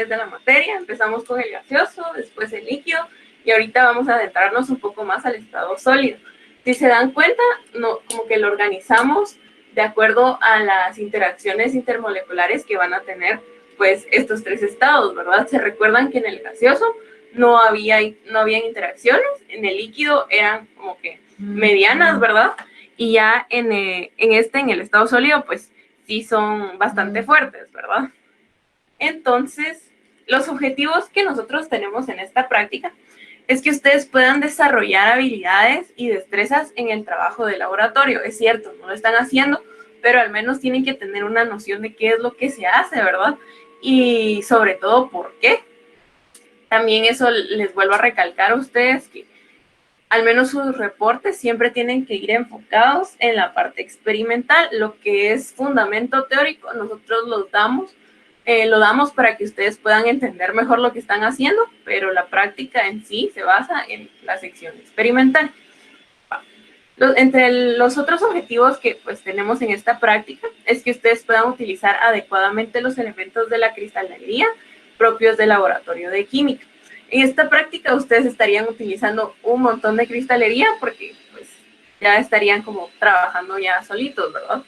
de la materia. Empezamos con el gaseoso, después el líquido, y ahorita vamos a adentrarnos un poco más al estado sólido. Si se dan cuenta, no, como que lo organizamos de acuerdo a las interacciones intermoleculares que van a tener pues estos tres estados, ¿verdad? Se recuerdan que en el gaseoso no habían interacciones, en el líquido eran como que medianas, ¿verdad? Y ya en el estado sólido, pues sí son bastante fuertes, ¿verdad? Entonces, los objetivos que nosotros tenemos en esta práctica es que ustedes puedan desarrollar habilidades y destrezas en el trabajo de laboratorio. Es cierto, no lo están haciendo, pero al menos tienen que tener una noción de qué es lo que se hace, ¿verdad? Y sobre todo, ¿por qué? También eso les vuelvo a recalcar a ustedes que al menos sus reportes siempre tienen que ir enfocados en la parte experimental. Lo que es fundamento teórico, nosotros lo damos para que ustedes puedan entender mejor lo que están haciendo, pero la práctica en sí se basa en la sección experimental. Entre los otros objetivos que pues tenemos en esta práctica es que ustedes puedan utilizar adecuadamente los elementos de la cristalería propios del laboratorio de química. En esta práctica ustedes estarían utilizando un montón de cristalería porque pues ya estarían como trabajando ya solitos, ¿verdad?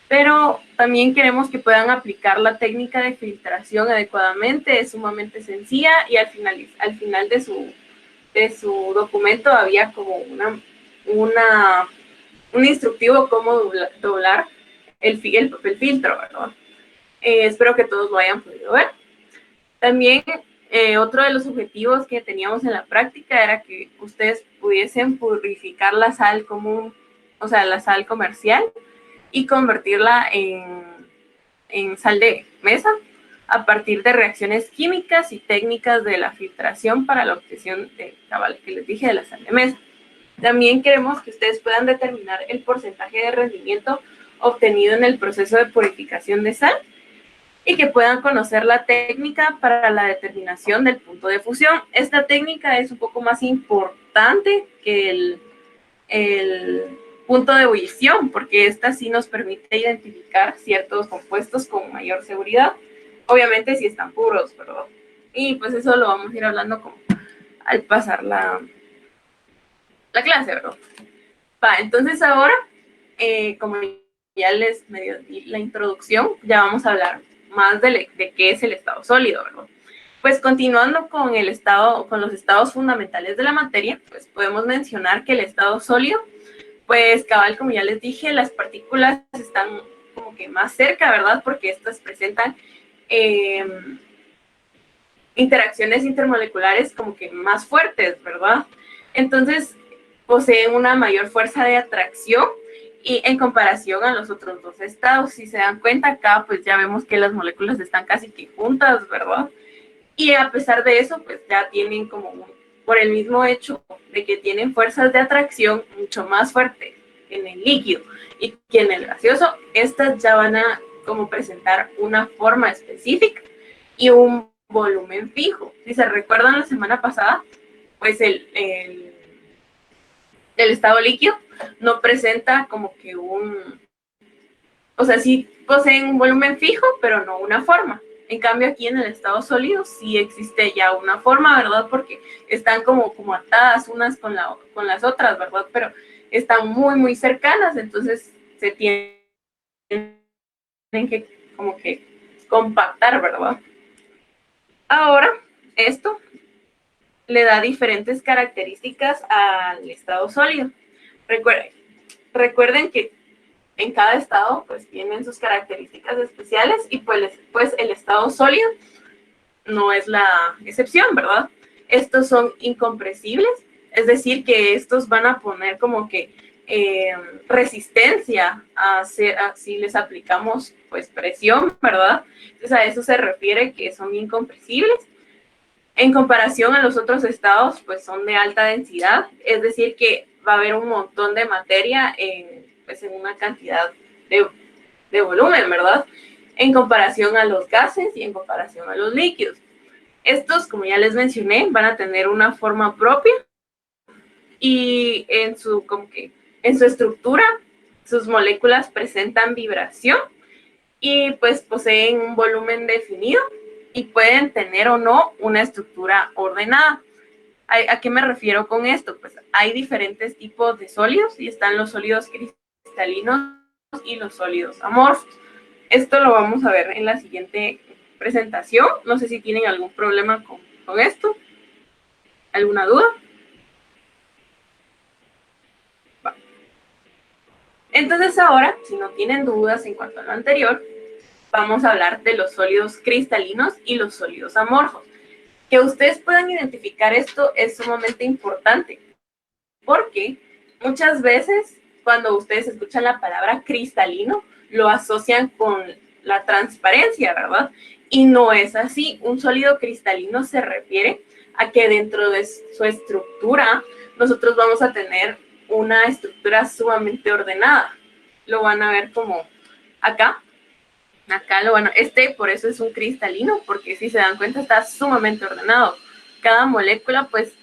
Pero también queremos que puedan aplicar la técnica de filtración adecuadamente, es sumamente sencilla y al final de su documento había como un instructivo cómo doblar el papel filtro, ¿verdad? Espero que todos lo hayan podido ver. También otro de los objetivos que teníamos en la práctica era que ustedes pudiesen purificar la sal común, o sea, la sal comercial, y convertirla en sal de mesa a partir de reacciones químicas y técnicas de la filtración para la obtención de cabal que les dije de la sal de mesa. También queremos que ustedes puedan determinar el porcentaje de rendimiento obtenido en el proceso de purificación de sal y que puedan conocer la técnica para la determinación del punto de fusión. Esta técnica es un poco más importante que el punto de ebullición, porque esta sí nos permite identificar ciertos compuestos con mayor seguridad, obviamente si están puros, ¿verdad? Y pues eso lo vamos a ir hablando como al pasar la clase, ¿verdad? Entonces ahora, como ya les medio di la introducción, ya vamos a hablar más de qué es el estado sólido, ¿verdad? Pues continuando con los estados fundamentales de la materia, pues podemos mencionar que el estado sólido, pues cabal, como ya les dije, las partículas están como que más cerca, ¿verdad? Porque estas presentan interacciones intermoleculares como que más fuertes, ¿verdad? Entonces, poseen una mayor fuerza de atracción y en comparación a los otros dos estados. Si se dan cuenta acá, pues ya vemos que las moléculas están casi que juntas, ¿verdad? Y a pesar de eso, pues ya tienen como por el mismo hecho de que tienen fuerzas de atracción mucho más fuertes en el líquido y que en el gaseoso, estas ya van a como presentar una forma específica y un volumen fijo. Si se recuerdan la semana pasada, pues el estado líquido no presenta como que o sea, sí poseen un volumen fijo, pero no una forma. En cambio, aquí en el estado sólido sí existe ya una forma, ¿verdad? Porque están como atadas unas con las otras, ¿verdad? Pero están muy, muy cercanas, entonces se tienen que como que compactar, ¿verdad? Ahora, esto le da diferentes características al estado sólido. Recuerden que en cada estado pues tienen sus características especiales y pues el estado sólido no es la excepción, ¿verdad? Estos son incompresibles, es decir, que estos van a poner como que resistencia si les aplicamos pues presión, ¿verdad? Entonces a eso se refiere que son incompresibles. En comparación a los otros estados, pues son de alta densidad, es decir, que va a haber un montón de materia pues en una cantidad de volumen, ¿verdad? En comparación a los gases y en comparación a los líquidos. Estos, como ya les mencioné, van a tener una forma propia y en su estructura, sus moléculas presentan vibración y pues poseen un volumen definido y pueden tener o no una estructura ordenada. ¿A qué me refiero con esto? Pues hay diferentes tipos de sólidos y están los sólidos cristalinos y los sólidos amorfos. Esto lo vamos a ver en la siguiente presentación. No sé si tienen algún problema con esto. ¿Alguna duda? Va. Entonces ahora, si no tienen dudas en cuanto a lo anterior, vamos a hablar de los sólidos cristalinos y los sólidos amorfos. Que ustedes puedan identificar esto es sumamente importante, porque muchas veces cuando ustedes escuchan la palabra cristalino, lo asocian con la transparencia, ¿verdad? Y no es así. Un sólido cristalino se refiere a que dentro de su estructura nosotros vamos a tener una estructura sumamente ordenada. Lo van a ver como acá. Acá lo bueno, por eso es un cristalino, porque si se dan cuenta está sumamente ordenado. Cada molécula pues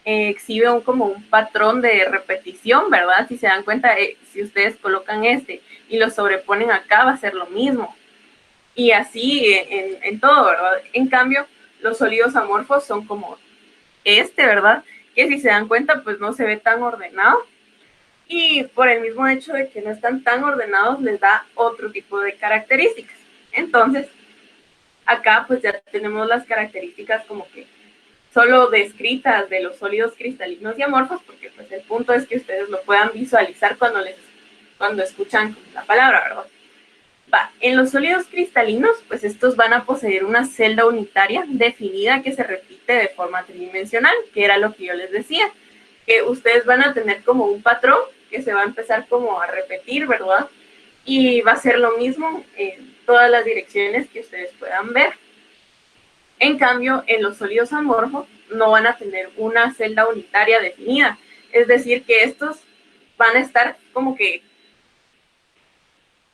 exhibe como un patrón de repetición, ¿verdad? Si se dan cuenta, si ustedes colocan y lo sobreponen acá, va a ser lo mismo. Y así en todo, ¿verdad? En cambio, los sólidos amorfos son como ¿verdad? Que si se dan cuenta, pues no se ve tan ordenado. Y por el mismo hecho de que no están tan ordenados, les da otro tipo de características. Entonces, acá pues ya tenemos las características como que solo descritas de los sólidos cristalinos y amorfos, porque pues el punto es que ustedes lo puedan visualizar cuando escuchan la palabra, ¿verdad? En los sólidos cristalinos, pues estos van a poseer una celda unitaria definida que se repite de forma tridimensional, que era lo que yo les decía, que ustedes van a tener como un patrón que se va a empezar como a repetir, ¿verdad? Y va a ser lo mismo en todas las direcciones que ustedes puedan ver. En cambio, en los sólidos amorfos no van a tener una celda unitaria definida. Es decir, que estos van a estar como que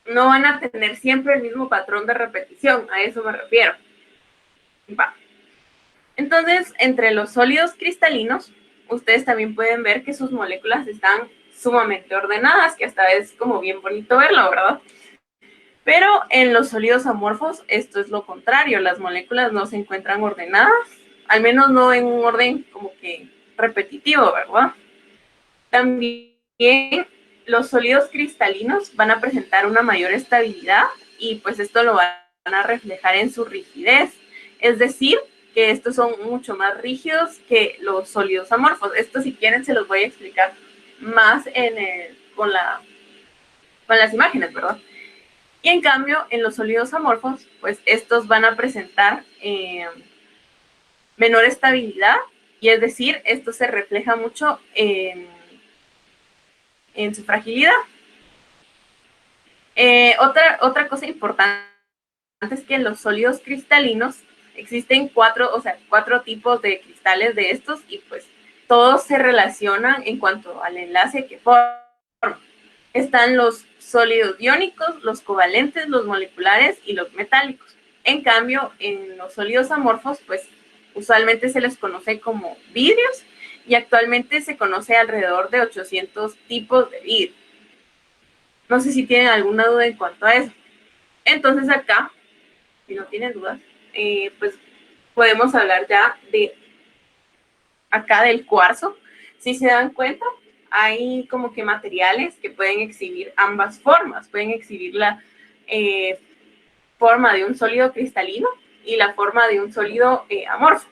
no van a tener siempre el mismo patrón de repetición. A eso me refiero. Va. Entonces, entre los sólidos cristalinos, ustedes también pueden ver que sus moléculas están sumamente ordenadas, que hasta es como bien bonito verlo, ¿verdad? Pero en los sólidos amorfos esto es lo contrario, las moléculas no se encuentran ordenadas, al menos no en un orden como que repetitivo, ¿verdad? También los sólidos cristalinos van a presentar una mayor estabilidad y pues esto lo van a reflejar en su rigidez, es decir, que estos son mucho más rígidos que los sólidos amorfos. Esto si quieren se los voy a explicar más con las imágenes, ¿verdad? Y en cambio, en los sólidos amorfos, pues estos van a presentar menor estabilidad, y es decir, esto se refleja mucho en su fragilidad. Otra cosa importante es que en los sólidos cristalinos existen cuatro tipos de cristales de estos, y pues todos se relacionan en cuanto al enlace que forman. Están los sólidos iónicos, los covalentes, los moleculares y los metálicos. En cambio, en los sólidos amorfos, pues usualmente se les conoce como vidrios, y actualmente se conoce alrededor de 800 tipos de vidrio. No sé si tienen alguna duda en cuanto a eso. Entonces acá, si no tienen dudas, pues podemos hablar ya del cuarzo. Si se dan cuenta, hay como que materiales que pueden exhibir ambas formas. Pueden exhibir la forma de un sólido cristalino y la forma de un sólido amorfo.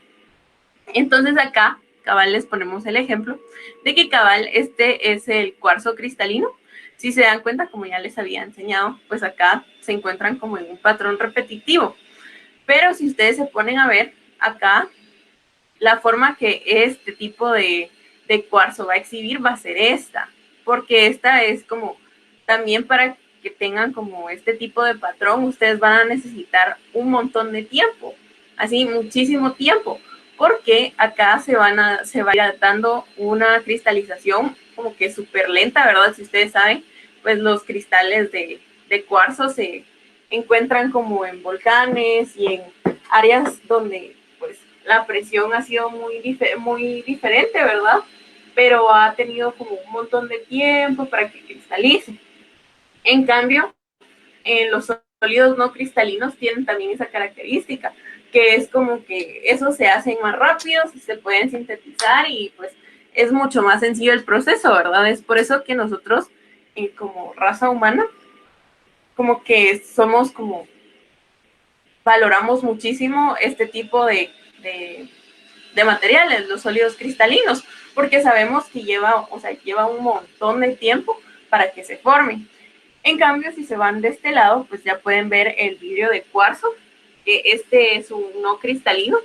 Entonces acá, cabal, les ponemos el ejemplo de que cabal este es el cuarzo cristalino. Si se dan cuenta, como ya les había enseñado, pues acá se encuentran como en un patrón repetitivo. Pero si ustedes se ponen a ver acá, la forma que este tipo de cuarzo va a exhibir va a ser esta, porque esta es como también para que tengan como este tipo de patrón, ustedes van a necesitar un montón de tiempo, así muchísimo tiempo, porque acá se va a ir dando una cristalización como que súper lenta, ¿verdad? Si ustedes saben, pues los cristales de cuarzo se encuentran como en volcanes y en áreas donde pues la presión ha sido muy diferente, ¿verdad? Pero ha tenido como un montón de tiempo para que cristalice. En cambio, en los sólidos no cristalinos tienen también esa característica, que es como que esos se hacen más rápidos, se pueden sintetizar y pues es mucho más sencillo el proceso, ¿verdad? Es por eso que nosotros, como raza humana, como que somos como, valoramos muchísimo este tipo de materiales, los sólidos cristalinos, porque sabemos que lleva un montón de tiempo para que se formen. En cambio, si se van de este lado, pues ya pueden ver el vidrio de cuarzo, que este es un no cristalino.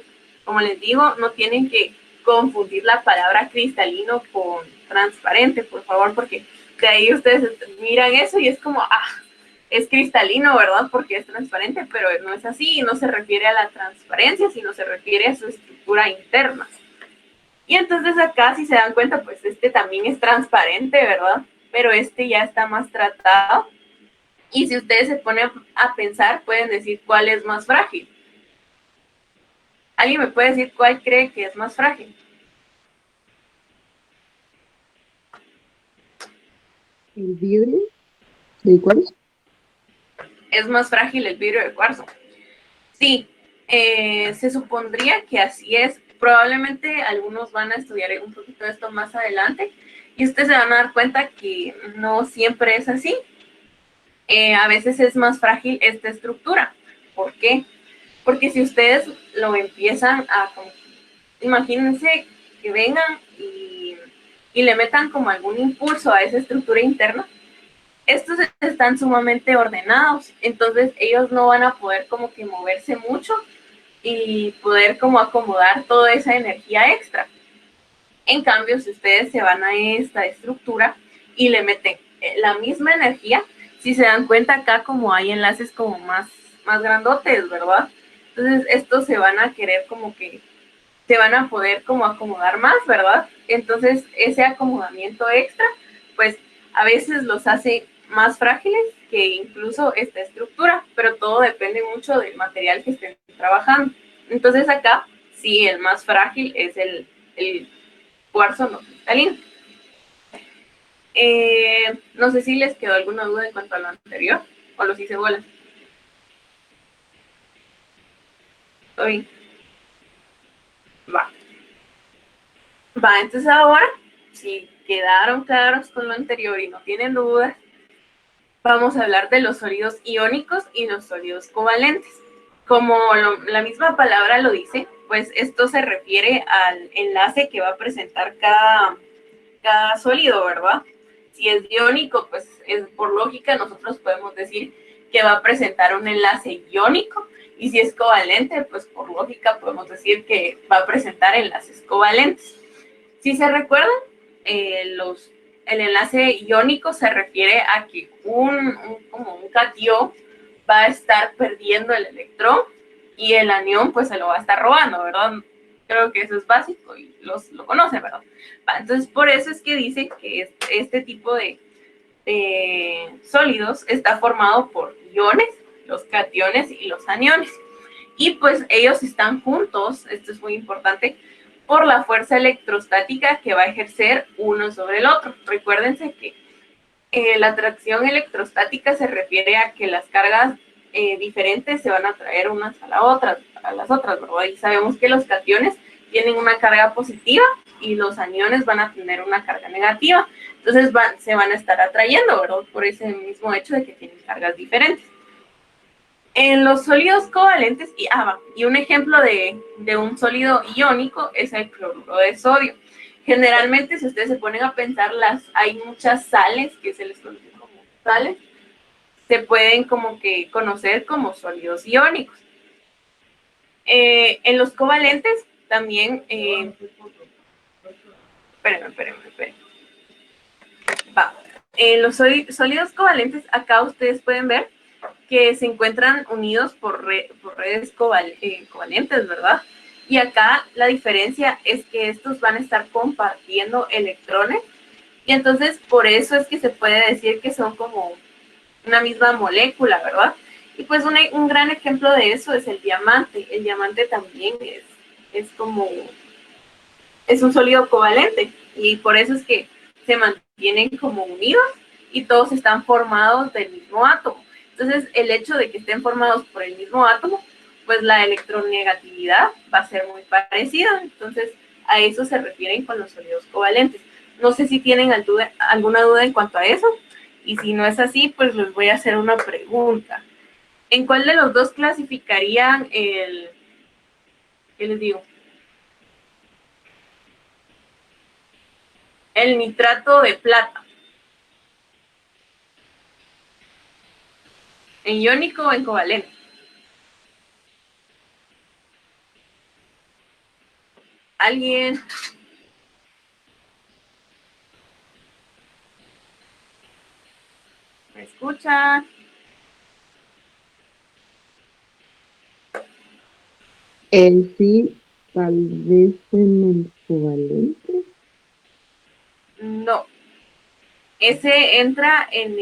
Como les digo, no tienen que confundir la palabra cristalino con transparente, por favor, porque de ahí ustedes miran eso y es como, es cristalino, ¿verdad? Porque es transparente, pero no es así, no se refiere a la transparencia, sino se refiere a su estructura interna. Y entonces acá, si se dan cuenta, pues este también es transparente, ¿verdad? Pero este ya está más tratado. Y si ustedes se ponen a pensar, pueden decir cuál es más frágil. ¿Alguien me puede decir cuál cree que es más frágil? ¿El vidrio de cuarzo? Es más frágil el vidrio de cuarzo. Sí, se supondría que así es. Probablemente algunos van a estudiar un poquito esto más adelante y ustedes se van a dar cuenta que no siempre es así. A veces es más frágil esta estructura. ¿Por qué? Porque si ustedes lo empiezan a, imagínense que vengan y le metan como algún impulso a esa estructura interna, estos están sumamente ordenados, entonces ellos no van a poder como que moverse mucho y poder como acomodar toda esa energía extra. En cambio, si ustedes se van a esta estructura y le meten la misma energía, si se dan cuenta acá como hay enlaces como más grandotes, ¿verdad? Entonces estos se van a querer como que se van a poder como acomodar más, ¿verdad? Entonces ese acomodamiento extra, pues a veces los hace más frágiles que incluso esta estructura, pero todo depende mucho del material que estén trabajando. Entonces acá sí el más frágil es el cuarzo no cristalino. No sé si les quedó alguna duda en cuanto a lo anterior o los hice bolas. Estoy. Va. Va, entonces ahora, si quedaron claros con lo anterior y no tienen dudas, vamos a hablar de los sólidos iónicos y los sólidos covalentes. Como la misma palabra lo dice, pues esto se refiere al enlace que va a presentar cada sólido, ¿verdad? Si es iónico, pues por lógica nosotros podemos decir que va a presentar un enlace iónico, y si es covalente, pues por lógica podemos decir que va a presentar enlaces covalentes. Si se recuerdan, el enlace iónico se refiere a que como un catión va a estar perdiendo el electrón y el anión pues se lo va a estar robando, ¿verdad? Creo que eso es básico y lo conocen, ¿verdad? Entonces, por eso es que dicen que este tipo de sólidos está formado por iones, los cationes y los aniones. Y pues ellos están juntos, esto es muy importante, por la fuerza electrostática que va a ejercer uno sobre el otro. Recuérdense que la atracción electrostática se refiere a que las cargas diferentes se van a atraer unas a las otras, ¿verdad? Y sabemos que los cationes tienen una carga positiva y los aniones van a tener una carga negativa. Entonces se van a estar atrayendo, ¿verdad? Por ese mismo hecho de que tienen cargas diferentes. En los sólidos covalentes, y un ejemplo de un sólido iónico es el cloruro de sodio. Generalmente, si ustedes se ponen a pensar, hay muchas sales que se les conoce como sales, se pueden como que conocer como sólidos iónicos. En los covalentes también, espérenme. Va. En los sólidos covalentes, acá ustedes pueden ver que se encuentran unidos por redes covalentes, ¿verdad? Y acá la diferencia es que estos van a estar compartiendo electrones y entonces por eso es que se puede decir que son como una misma molécula, ¿verdad? Y pues un gran ejemplo de eso es el diamante. El diamante también es un sólido covalente y por eso es que se mantienen como unidos y todos están formados del mismo átomo. Entonces, el hecho de que estén formados por el mismo átomo, pues la electronegatividad va a ser muy parecida. Entonces, a eso se refieren con los sólidos covalentes. No sé si tienen alguna duda en cuanto a eso, y si no es así, pues les voy a hacer una pregunta. ¿En cuál de los dos clasificarían ¿qué les digo? El nitrato de plata. ¿En iónico o en covalente? ¿Alguien? ¿Me escucha? Sí, tal vez en el covalente. No. Ese entra en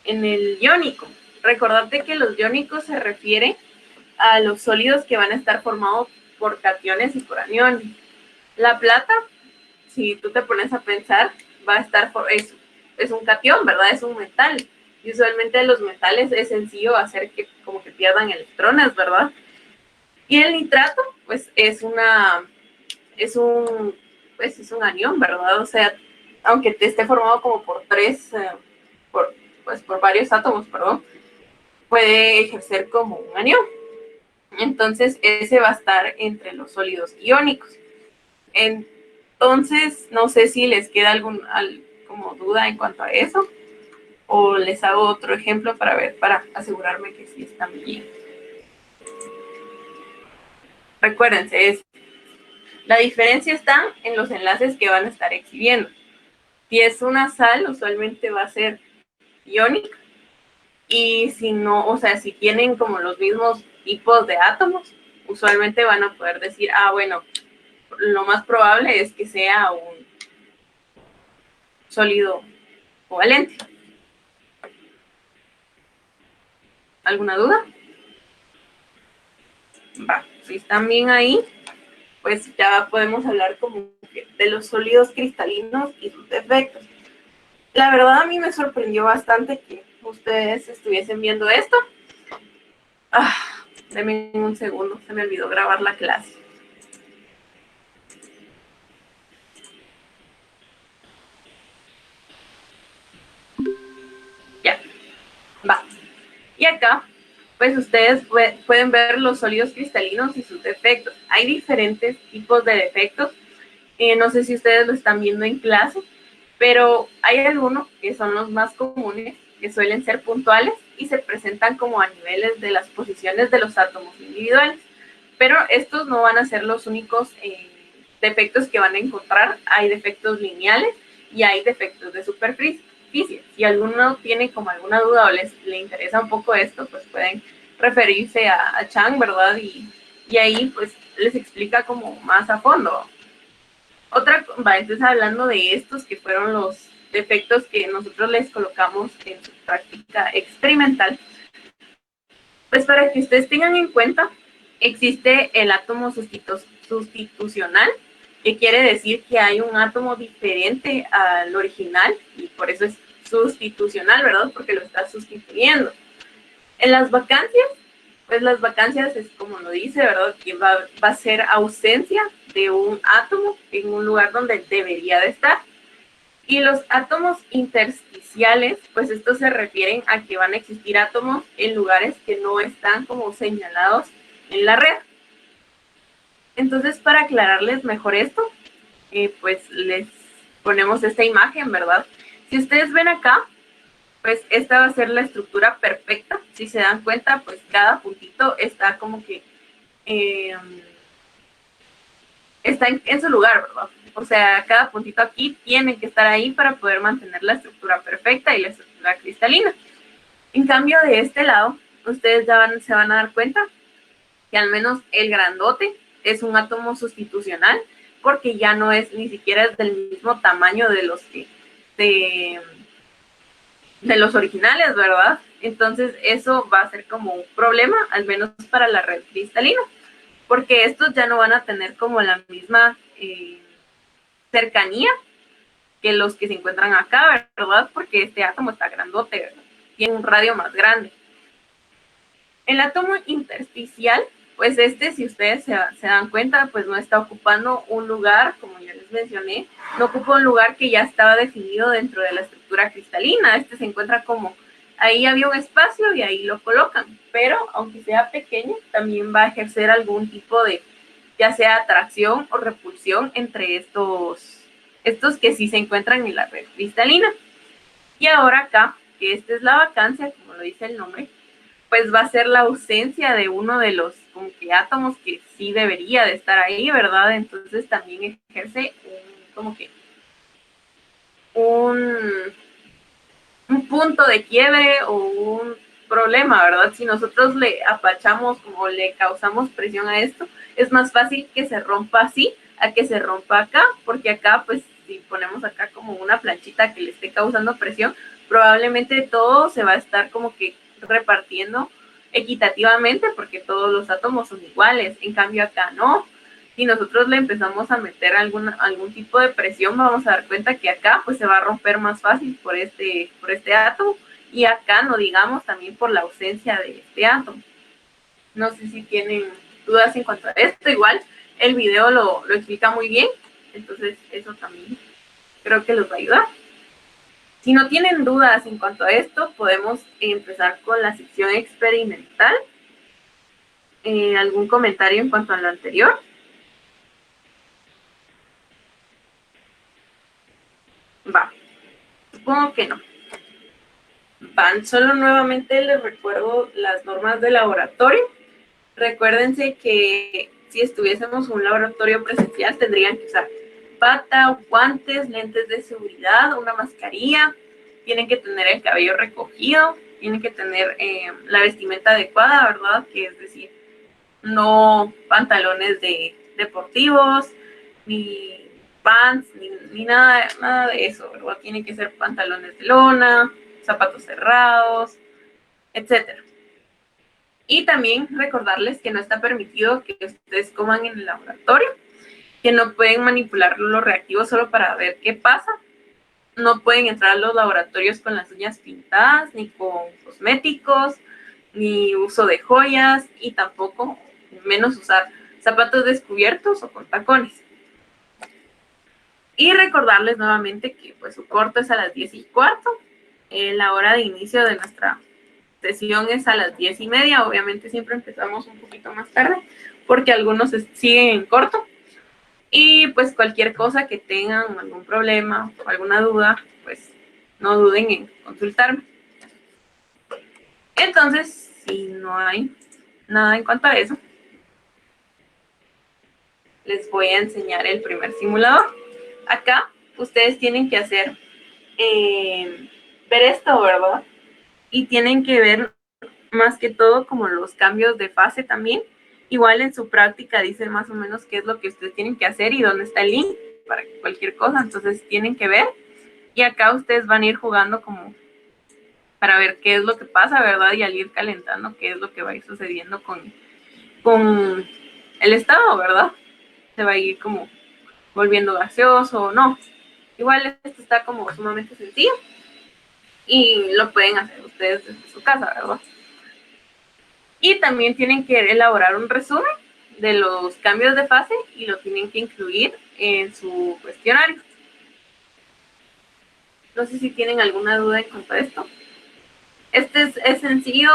el iónico. Recordate que los iónicos se refieren a los sólidos que van a estar formados por cationes y por aniones. La plata, si tú te pones a pensar, va a estar es un cation, ¿verdad? Es un metal. Y usualmente los metales es sencillo hacer que como que pierdan electrones, ¿verdad? Y el nitrato, pues es un anión, ¿verdad? O sea, aunque te esté formado como por por varios átomos, perdón, puede ejercer como un anión. Entonces, ese va a estar entre los sólidos iónicos. Entonces, no sé si les queda como duda en cuanto a eso, o les hago otro ejemplo para asegurarme que sí están bien. Recuérdense, la diferencia está en los enlaces que van a estar exhibiendo. Si es una sal, usualmente va a ser iónica, y si no, o sea, si tienen como los mismos tipos de átomos, usualmente van a poder decir, bueno, lo más probable es que sea un sólido covalente. ¿Alguna duda? Va, si están bien ahí, pues ya podemos hablar como de los sólidos cristalinos y sus efectos. La verdad, a mí me sorprendió bastante que ustedes estuviesen viendo esto. Denme un segundo, se me olvidó grabar la clase. Ya, va. Y acá, pues ustedes pueden ver los sólidos cristalinos y sus defectos. Hay diferentes tipos de defectos. No sé si ustedes lo están viendo en clase, pero hay algunos que son los más comunes, que suelen ser puntuales y se presentan como a niveles de las posiciones de los átomos individuales. Pero estos no van a ser los únicos defectos que van a encontrar. Hay defectos lineales y hay defectos de superficie. Si alguno tiene como alguna duda o le interesa un poco esto, pues pueden referirse a Chang, ¿verdad? Y ahí pues les explica como más a fondo. Entonces hablando de estos que fueron los defectos que nosotros les colocamos en su práctica experimental, pues para que ustedes tengan en cuenta, existe el átomo sustitucional, que quiere decir que hay un átomo diferente al original y por eso es sustitucional, ¿verdad? Porque lo está sustituyendo. En las vacancias, pues las vacancias es como lo dice, ¿verdad? Que va a ser ausencia de un átomo en un lugar donde debería de estar. Y los átomos intersticiales, pues estos se refieren a que van a existir átomos en lugares que no están como señalados en la red. Entonces, para aclararles mejor esto, pues les ponemos esta imagen, ¿verdad? Si ustedes ven acá, pues esta va a ser la estructura perfecta. Si se dan cuenta, pues cada puntito está como que está en su lugar, ¿verdad? O sea, cada puntito aquí tiene que estar ahí para poder mantener la estructura perfecta y la estructura cristalina. En cambio, de este lado, ustedes ya se van a dar cuenta que al menos el grandote es un átomo sustitucional, porque ya no es ni siquiera del mismo tamaño de los originales, ¿verdad? Entonces eso va a ser como un problema, al menos para la red cristalina, porque estos ya no van a tener como la misma cercanía que los que se encuentran acá, ¿verdad? Porque este átomo está grandote, ¿verdad? Tiene un radio más grande. El átomo intersticial, pues si ustedes se dan cuenta, pues no está ocupando un lugar, como ya les mencioné, no ocupa un lugar que ya estaba definido dentro de la estructura cristalina. Se encuentra como, ahí había un espacio y ahí lo colocan, pero aunque sea pequeño, también va a ejercer algún tipo de, ya sea atracción o repulsión entre estos que sí se encuentran en la red cristalina. Y ahora acá, que esta es la vacancia, como lo dice el nombre, pues va a ser la ausencia de uno de los como que átomos que sí debería de estar ahí, ¿verdad? Entonces también ejerce como que un punto de quiebre o un problema, ¿verdad? Si nosotros le apachamos como le causamos presión a esto, es más fácil que se rompa así a que se rompa acá, porque acá, pues, si ponemos acá como una planchita que le esté causando presión, probablemente todo se va a estar como que repartiendo equitativamente porque todos los átomos son iguales. En cambio acá no. Si nosotros le empezamos a meter algún tipo de presión, vamos a dar cuenta que acá pues se va a romper más fácil por este átomo, y acá no digamos también por la ausencia de este átomo. No sé si tienen dudas en cuanto a esto. Igual el video lo explica muy bien, entonces eso también creo que los va a ayudar. Si no tienen dudas en cuanto a esto, podemos empezar con la sección experimental. ¿Algún comentario en cuanto a lo anterior? Va, supongo que no. Van, solo nuevamente les recuerdo las normas de laboratorio. Recuérdense que si estuviésemos en un laboratorio presencial tendrían que usar bata, guantes, lentes de seguridad, una mascarilla, tienen que tener el cabello recogido, tienen que tener la vestimenta adecuada, ¿verdad? Que es decir, no pantalones deportivos, ni pants, ni nada de eso, ¿verdad? Tienen que ser pantalones de lona, zapatos cerrados, etcétera. Y también recordarles que no está permitido que ustedes coman en el laboratorio, que no pueden manipular los reactivos solo para ver qué pasa. No pueden entrar a los laboratorios con las uñas pintadas, ni con cosméticos, ni uso de joyas, y tampoco, menos usar zapatos descubiertos o con tacones. Y recordarles nuevamente que pues su corte es a las 10:15. La hora de inicio de nuestra sesión es a las 10:30. Obviamente siempre empezamos un poquito más tarde porque algunos siguen en corto. Y pues cualquier cosa que tengan, algún problema o alguna duda, pues no duden en consultarme. Entonces, si no hay nada en cuanto a eso, les voy a enseñar el primer simulador. Acá ustedes tienen que hacer, ver esto, ¿verdad? Y tienen que ver más que todo como los cambios de fase también. Igual en su práctica dice más o menos qué es lo que ustedes tienen que hacer y dónde está el link para cualquier cosa, entonces tienen que ver. Y acá ustedes van a ir jugando como para ver qué es lo que pasa, ¿verdad? Y al ir calentando qué es lo que va a ir sucediendo con el estado, ¿verdad? Se va a ir como volviendo gaseoso o no. Igual esto está como sumamente sencillo y lo pueden hacer ustedes desde su casa, ¿verdad? Y también tienen que elaborar un resumen de los cambios de fase y lo tienen que incluir en su cuestionario. No sé si tienen alguna duda en cuanto a esto. Este es sencillo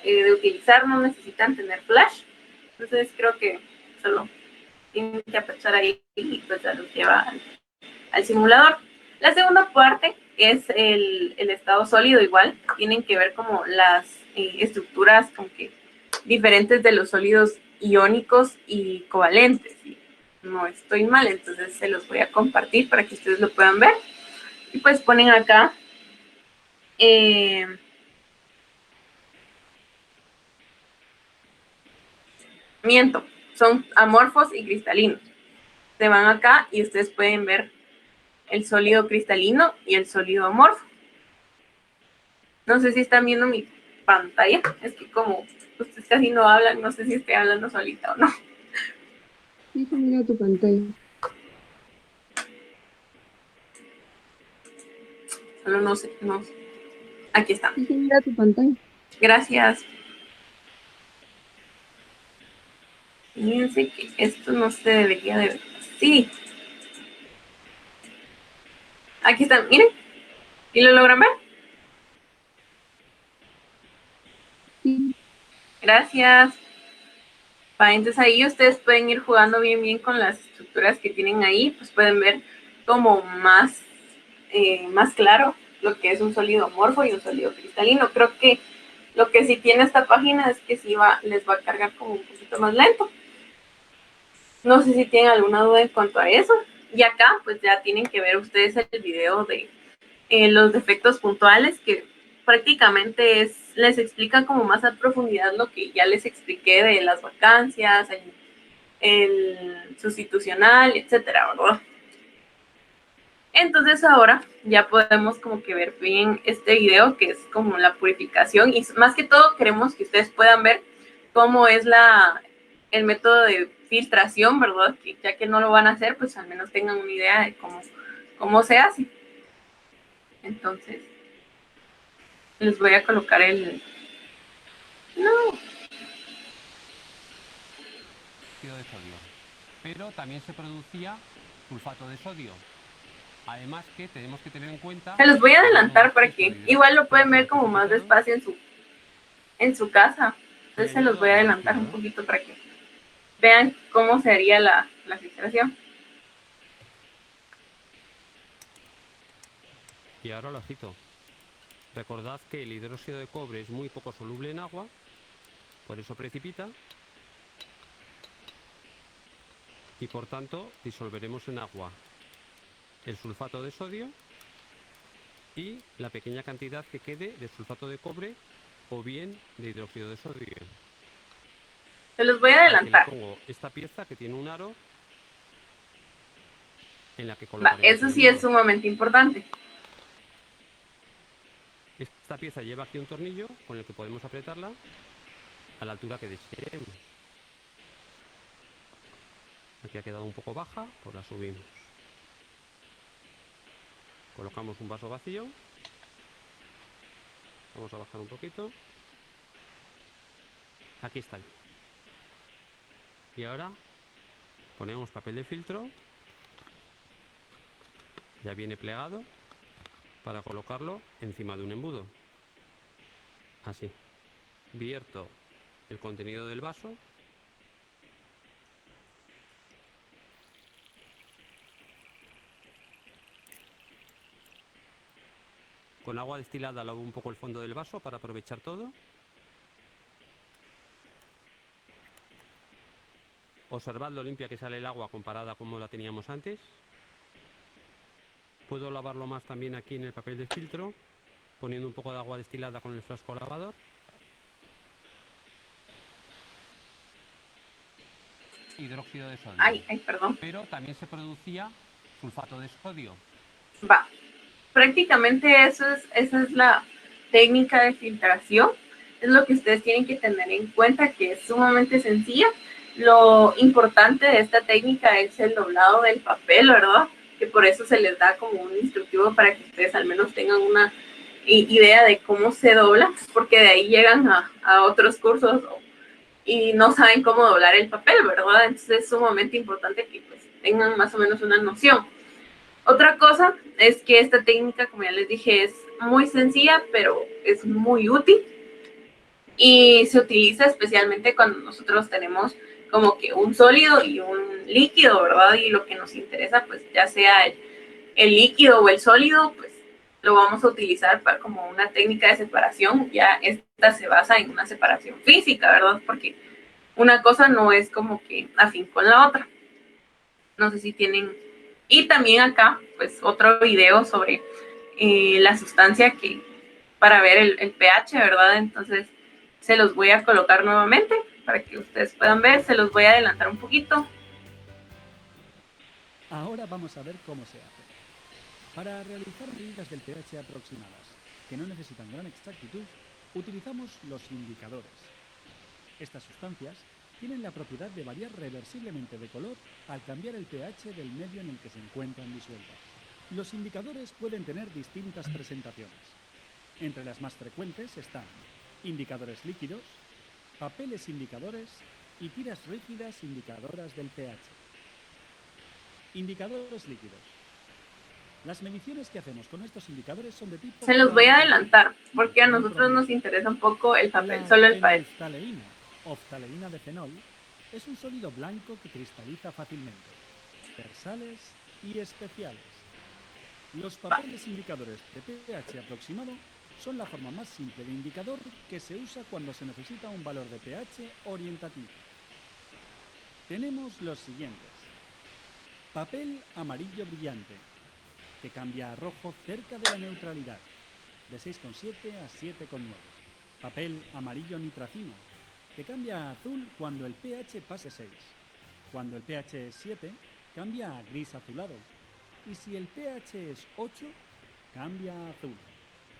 de utilizar, no necesitan tener flash. Entonces creo que solo tienen que apachar ahí y pues ya los lleva al simulador. La segunda parte es el estado sólido. Igual tienen que ver como las estructuras como que diferentes de los sólidos iónicos y covalentes. No estoy mal, entonces se los voy a compartir para que ustedes lo puedan ver. Y pues ponen acá miento, son amorfos y cristalinos. Se van acá y ustedes pueden ver el sólido cristalino y el sólido amorfo. No sé si están viendo mi pantalla, es que como ustedes casi no hablan, no sé si estoy hablando solita o no. Sí, se mira tu pantalla. Solo no sé, no. Aquí está. Sí, se mira tu pantalla. Gracias. Fíjense que esto no se debería de ver así. Aquí están, miren. ¿Y lo logran ver? Sí. Gracias. Entonces ahí ustedes pueden ir jugando bien con las estructuras que tienen ahí, pues pueden ver como más claro lo que es un sólido amorfo y un sólido cristalino. Creo que lo que sí tiene esta página es que sí les va a cargar como un poquito más lento. No sé si tienen alguna duda en cuanto a eso. Y acá pues ya tienen que ver ustedes el video de los defectos puntuales, que prácticamente les explica como más a profundidad lo que ya les expliqué de las vacancias, el sustitucional, etcétera, ¿verdad? Entonces ahora ya podemos como que ver bien este video, que es como la purificación, y más que todo queremos que ustedes puedan ver cómo es el método de filtración, ¿verdad? Que ya que no lo van a hacer, pues al menos tengan una idea de cómo se hace. Entonces, les voy a colocar No. De sodio, pero también se producía sulfato de sodio. Además que tenemos que tener en cuenta... Se los voy a adelantar para que igual lo pueden ver como más despacio en su casa. Entonces se los voy a adelantar un poquito para que vean cómo sería la filtración. Y ahora lo cito. Recordad que el hidróxido de cobre es muy poco soluble en agua, por eso precipita, y por tanto disolveremos en agua el sulfato de sodio y la pequeña cantidad que quede de sulfato de cobre o bien de hidróxido de sodio. Se los voy a adelantar. Aquí le pongo esta pieza que tiene un aro en la que colocaremos. Eso sí es sumamente importante. Esta pieza lleva aquí un tornillo con el que podemos apretarla a la altura que deseemos. Aquí ha quedado un poco baja, pues la subimos. Colocamos un vaso vacío. Vamos a bajar un poquito. Aquí está. Y ahora ponemos papel de filtro. Ya viene plegado para colocarlo encima de un embudo. Así. Vierto el contenido del vaso. Con agua destilada lavo un poco el fondo del vaso para aprovechar todo. Observad lo limpia que sale el agua comparada a como la teníamos antes. Puedo lavarlo más también aquí en el papel de filtro, poniendo un poco de agua destilada con el frasco lavador. Hidróxido de sodio. Ay, perdón. Pero también se producía sulfato de sodio. Prácticamente esa es la técnica de filtración. Es lo que ustedes tienen que tener en cuenta, que es sumamente sencilla. Lo importante de esta técnica es el doblado del papel, ¿verdad? Que por eso se les da como un instructivo para que ustedes al menos tengan una idea de cómo se dobla, porque de ahí llegan a otros cursos y no saben cómo doblar el papel, ¿verdad? Entonces es sumamente importante que pues, tengan más o menos una noción. Otra cosa es que esta técnica, como ya les dije, es muy sencilla, pero es muy útil y se utiliza especialmente cuando nosotros tenemos como que un sólido y un líquido, ¿verdad? Y lo que nos interesa, pues ya sea el líquido o el sólido, pues lo vamos a utilizar para como una técnica de separación. Ya esta se basa en una separación física, ¿verdad? Porque una cosa no es como que afín con la otra. No sé si tienen... Y también acá, pues otro video sobre la sustancia para ver el pH, ¿verdad? Entonces se los voy a colocar nuevamente para que ustedes puedan ver. Se los voy a adelantar un poquito. Ahora vamos a ver cómo se hace. Para realizar medidas del pH aproximadas, que no necesitan gran exactitud, utilizamos los indicadores. Estas sustancias tienen la propiedad de variar reversiblemente de color al cambiar el pH del medio en el que se encuentran disueltas. Los indicadores pueden tener distintas presentaciones. Entre las más frecuentes están indicadores líquidos, papeles indicadores y tiras rígidas indicadoras del pH. Indicadores líquidos. Las mediciones que hacemos con estos indicadores son de tipo... Se los voy a adelantar, porque a No hay nosotros problema. nos interesa un poco el papel, La solo el papel. fenolftaleína o ftaleína de fenol es un sólido blanco que cristaliza fácilmente. Versales y especiales. Los papeles indicadores de pH aproximado son la forma más simple de indicador que se usa cuando se necesita un valor de pH orientativo. Tenemos los siguientes. Papel amarillo brillante, que cambia a rojo cerca de la neutralidad, de 6,7 a 7,9. Papel amarillo nitracino, que cambia a azul cuando el pH pase 6. Cuando el pH es 7, cambia a gris azulado. Y si el pH es 8, cambia a azul.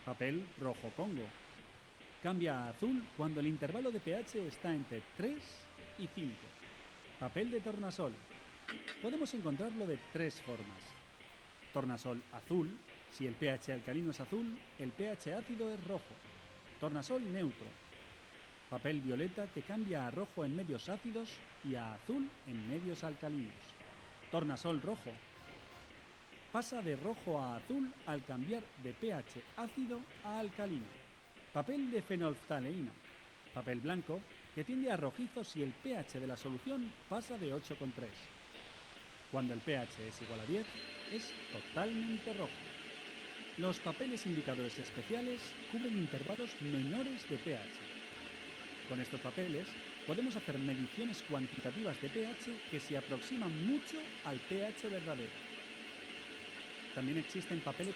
Papel rojo Congo. Cambia a azul cuando el intervalo de pH está entre 3 y 5. Papel de tornasol. Podemos encontrarlo de tres formas. Tornasol azul, si el pH alcalino es azul, el pH ácido es rojo. Tornasol neutro. Papel violeta que cambia a rojo en medios ácidos y a azul en medios alcalinos. Tornasol rojo. Pasa de rojo a azul al cambiar de pH ácido a alcalino. Papel de fenolftaleína. Papel blanco que tiende a rojizo si el pH de la solución pasa de 8,3. Cuando el pH es igual a 10, es totalmente rojo. Los papeles indicadores especiales cubren intervalos menores de pH. Con estos papeles podemos hacer mediciones cuantitativas de pH que se aproximan mucho al pH verdadero. También existen papeles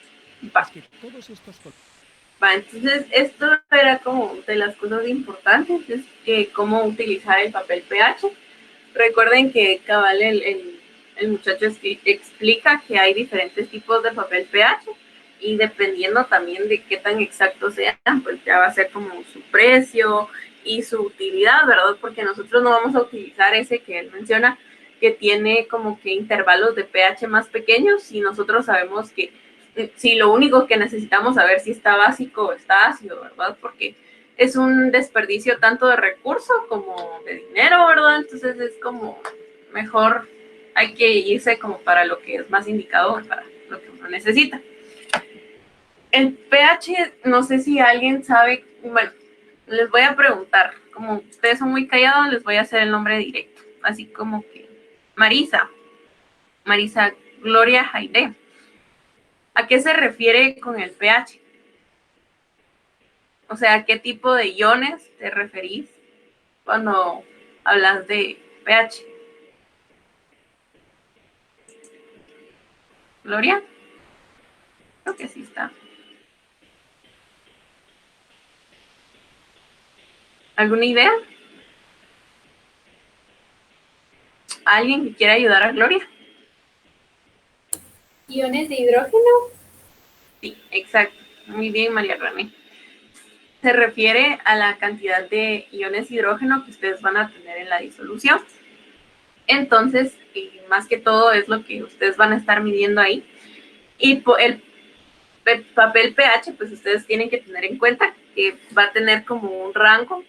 que todos estos... Entonces esto era como de las cosas importantes, es que cómo utilizar el papel pH. Recuerden que cabal el muchacho explica que hay diferentes tipos de papel pH y dependiendo también de qué tan exactos sean, pues ya va a ser como su precio y su utilidad, ¿verdad? Porque nosotros no vamos a utilizar ese que él menciona, que tiene como que intervalos de pH más pequeños, y nosotros sabemos que si lo único que necesitamos saber si está básico o está ácido, ¿verdad? Porque es un desperdicio tanto de recursos como de dinero, ¿verdad? Entonces es como mejor hay que irse como para lo que es más indicado, para lo que uno necesita. El pH, no sé si alguien sabe, bueno, les voy a preguntar, como ustedes son muy callados, les voy a hacer el nombre directo, así como que Marisa Gloria Jaide. ¿A qué se refiere con el pH? O sea, ¿a qué tipo de iones te referís cuando hablas de pH? ¿Gloria? Creo que sí está. ¿Alguna idea? ¿Alguien que quiera ayudar a Gloria? ¿Iones de hidrógeno? Sí, exacto. Muy bien, María René. Se refiere a la cantidad de iones de hidrógeno que ustedes van a tener en la disolución. Entonces, más que todo es lo que ustedes van a estar midiendo ahí. Y el papel pH, pues ustedes tienen que tener en cuenta que va a tener como un rango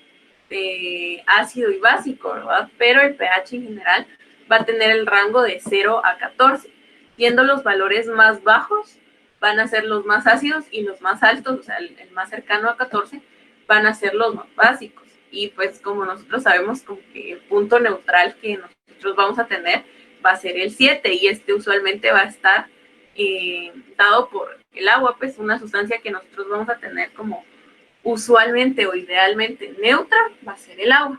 de ácido y básico, ¿verdad? Pero el pH en general va a tener el rango de 0 a 14. Siendo los valores más bajos, van a ser los más ácidos, y los más altos, o sea, el más cercano a 14, van a ser los más básicos. Y pues como nosotros sabemos como que el punto neutral que nosotros vamos a tener va a ser el 7, y este usualmente va a estar dado por el agua, pues una sustancia que nosotros vamos a tener como usualmente o idealmente neutra va a ser el agua.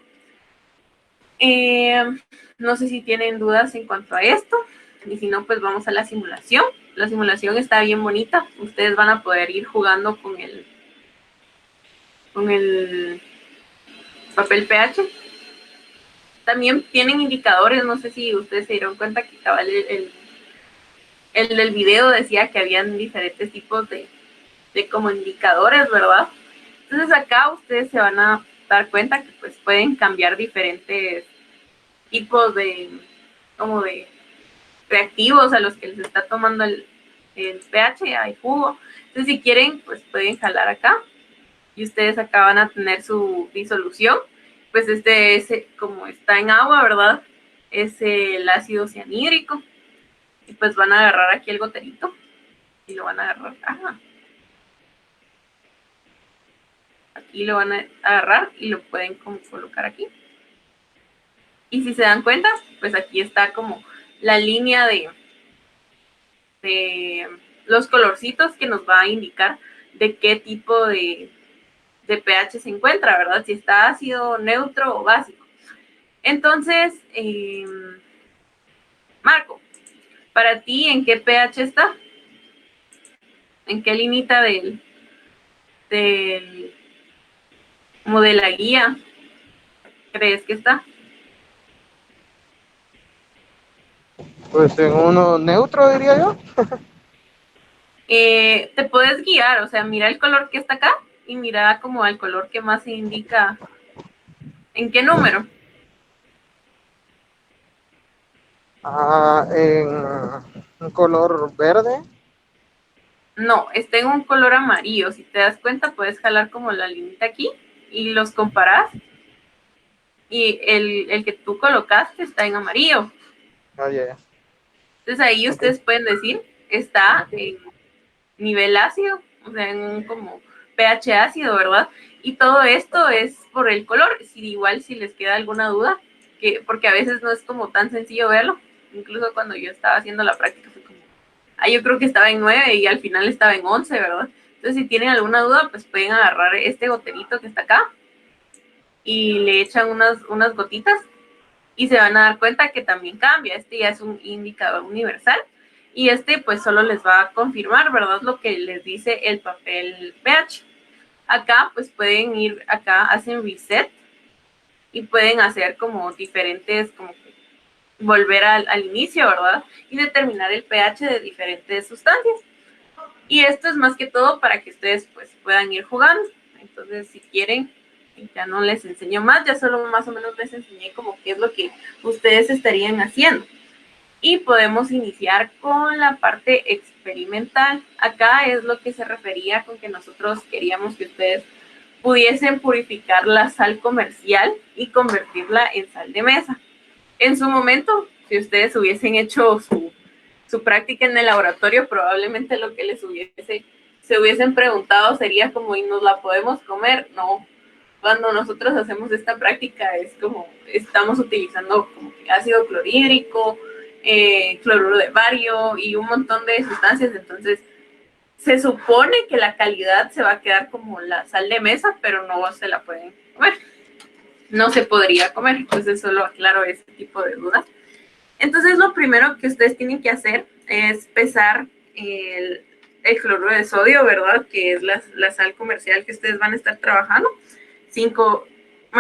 No sé si tienen dudas en cuanto a esto, y si no, pues vamos a la simulación. La simulación está bien bonita, ustedes van a poder ir jugando con el papel pH. También tienen indicadores, no sé si ustedes se dieron cuenta que cabal el del video decía que habían diferentes tipos de como indicadores, ¿verdad? Entonces acá ustedes se van a dar cuenta que pues pueden cambiar diferentes tipos de como de reactivos a los que les está tomando el pH, hay jugo. Entonces si quieren, pues pueden jalar acá y ustedes acá van a tener su disolución. pues como está en agua, ¿verdad? Es el ácido cianhídrico. Y pues van a agarrar aquí el goterito y lo van a agarrar. Aquí lo van a agarrar y lo pueden como colocar aquí. Y si se dan cuenta, pues aquí está como la línea de los colorcitos que nos va a indicar de qué tipo de pH se encuentra, ¿verdad? Si está ácido, neutro o básico. Entonces, Marco, para ti, ¿en qué pH está? ¿En qué limita como de la guía crees que está? Pues en uno neutro, diría yo. Te puedes guiar, o sea, mira el color que está acá y mira como el color que más se indica en qué número. En un color verde. No, está en un color amarillo. Si te das cuenta, puedes jalar como la linita aquí y los comparas. Y el que tú colocaste está en amarillo. Yeah. Entonces ahí ustedes pueden decir, está en nivel ácido, o sea, en un como pH ácido, ¿verdad? Y todo esto es por el color. Igual si les queda alguna duda, porque a veces no es como tan sencillo verlo. Incluso cuando yo estaba haciendo la práctica fue como, yo creo que estaba en 9 y al final estaba en 11, ¿verdad? Entonces si tienen alguna duda, pues pueden agarrar este goterito que está acá y le echan unas gotitas y se van a dar cuenta que también cambia. Este ya es un indicador universal y pues solo les va a confirmar, ¿verdad? Lo que les dice el papel pH. Acá pues pueden ir, acá hacen reset y pueden hacer como diferentes, como que volver al inicio, ¿verdad? Y determinar el pH de diferentes sustancias. Y esto es más que todo para que ustedes pues puedan ir jugando. Entonces si quieren, ya no les enseño más, ya solo más o menos les enseñé como qué es lo que ustedes estarían haciendo. Y podemos iniciar con la parte experimental. Acá es lo que se refería con que nosotros queríamos que ustedes pudiesen purificar la sal comercial y convertirla en sal de mesa. En su momento, si ustedes hubiesen hecho su práctica en el laboratorio, probablemente lo que se hubiesen preguntado sería como, ¿y nos la podemos comer? No. Cuando nosotros hacemos esta práctica es como estamos utilizando como ácido clorhídrico, cloruro de bario y un montón de sustancias. Entonces se supone que la calidad se va a quedar como la sal de mesa, pero no se la pueden comer, no se podría comer. Entonces solo aclaro ese tipo de dudas. Entonces lo primero que ustedes tienen que hacer es pesar el cloruro de sodio, ¿verdad? Que es la sal comercial que ustedes van a estar trabajando.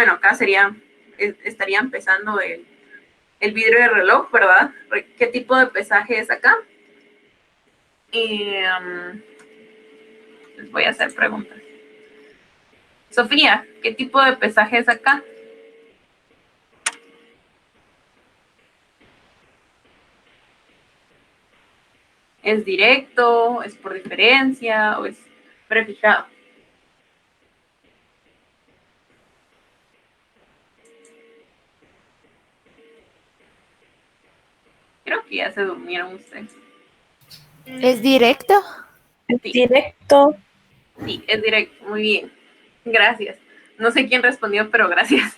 Acá estarían pesando el vidrio de reloj, ¿verdad? ¿Qué tipo de pesaje es acá? Les voy a hacer preguntas. Sofía, ¿qué tipo de pesaje es acá? ¿Es directo? ¿Es por diferencia? ¿O es prefijado? Creo que ya se durmieron ustedes. ¿Es directo? Sí. Directo. Sí, es directo. Muy bien. Gracias. No sé quién respondió, pero gracias.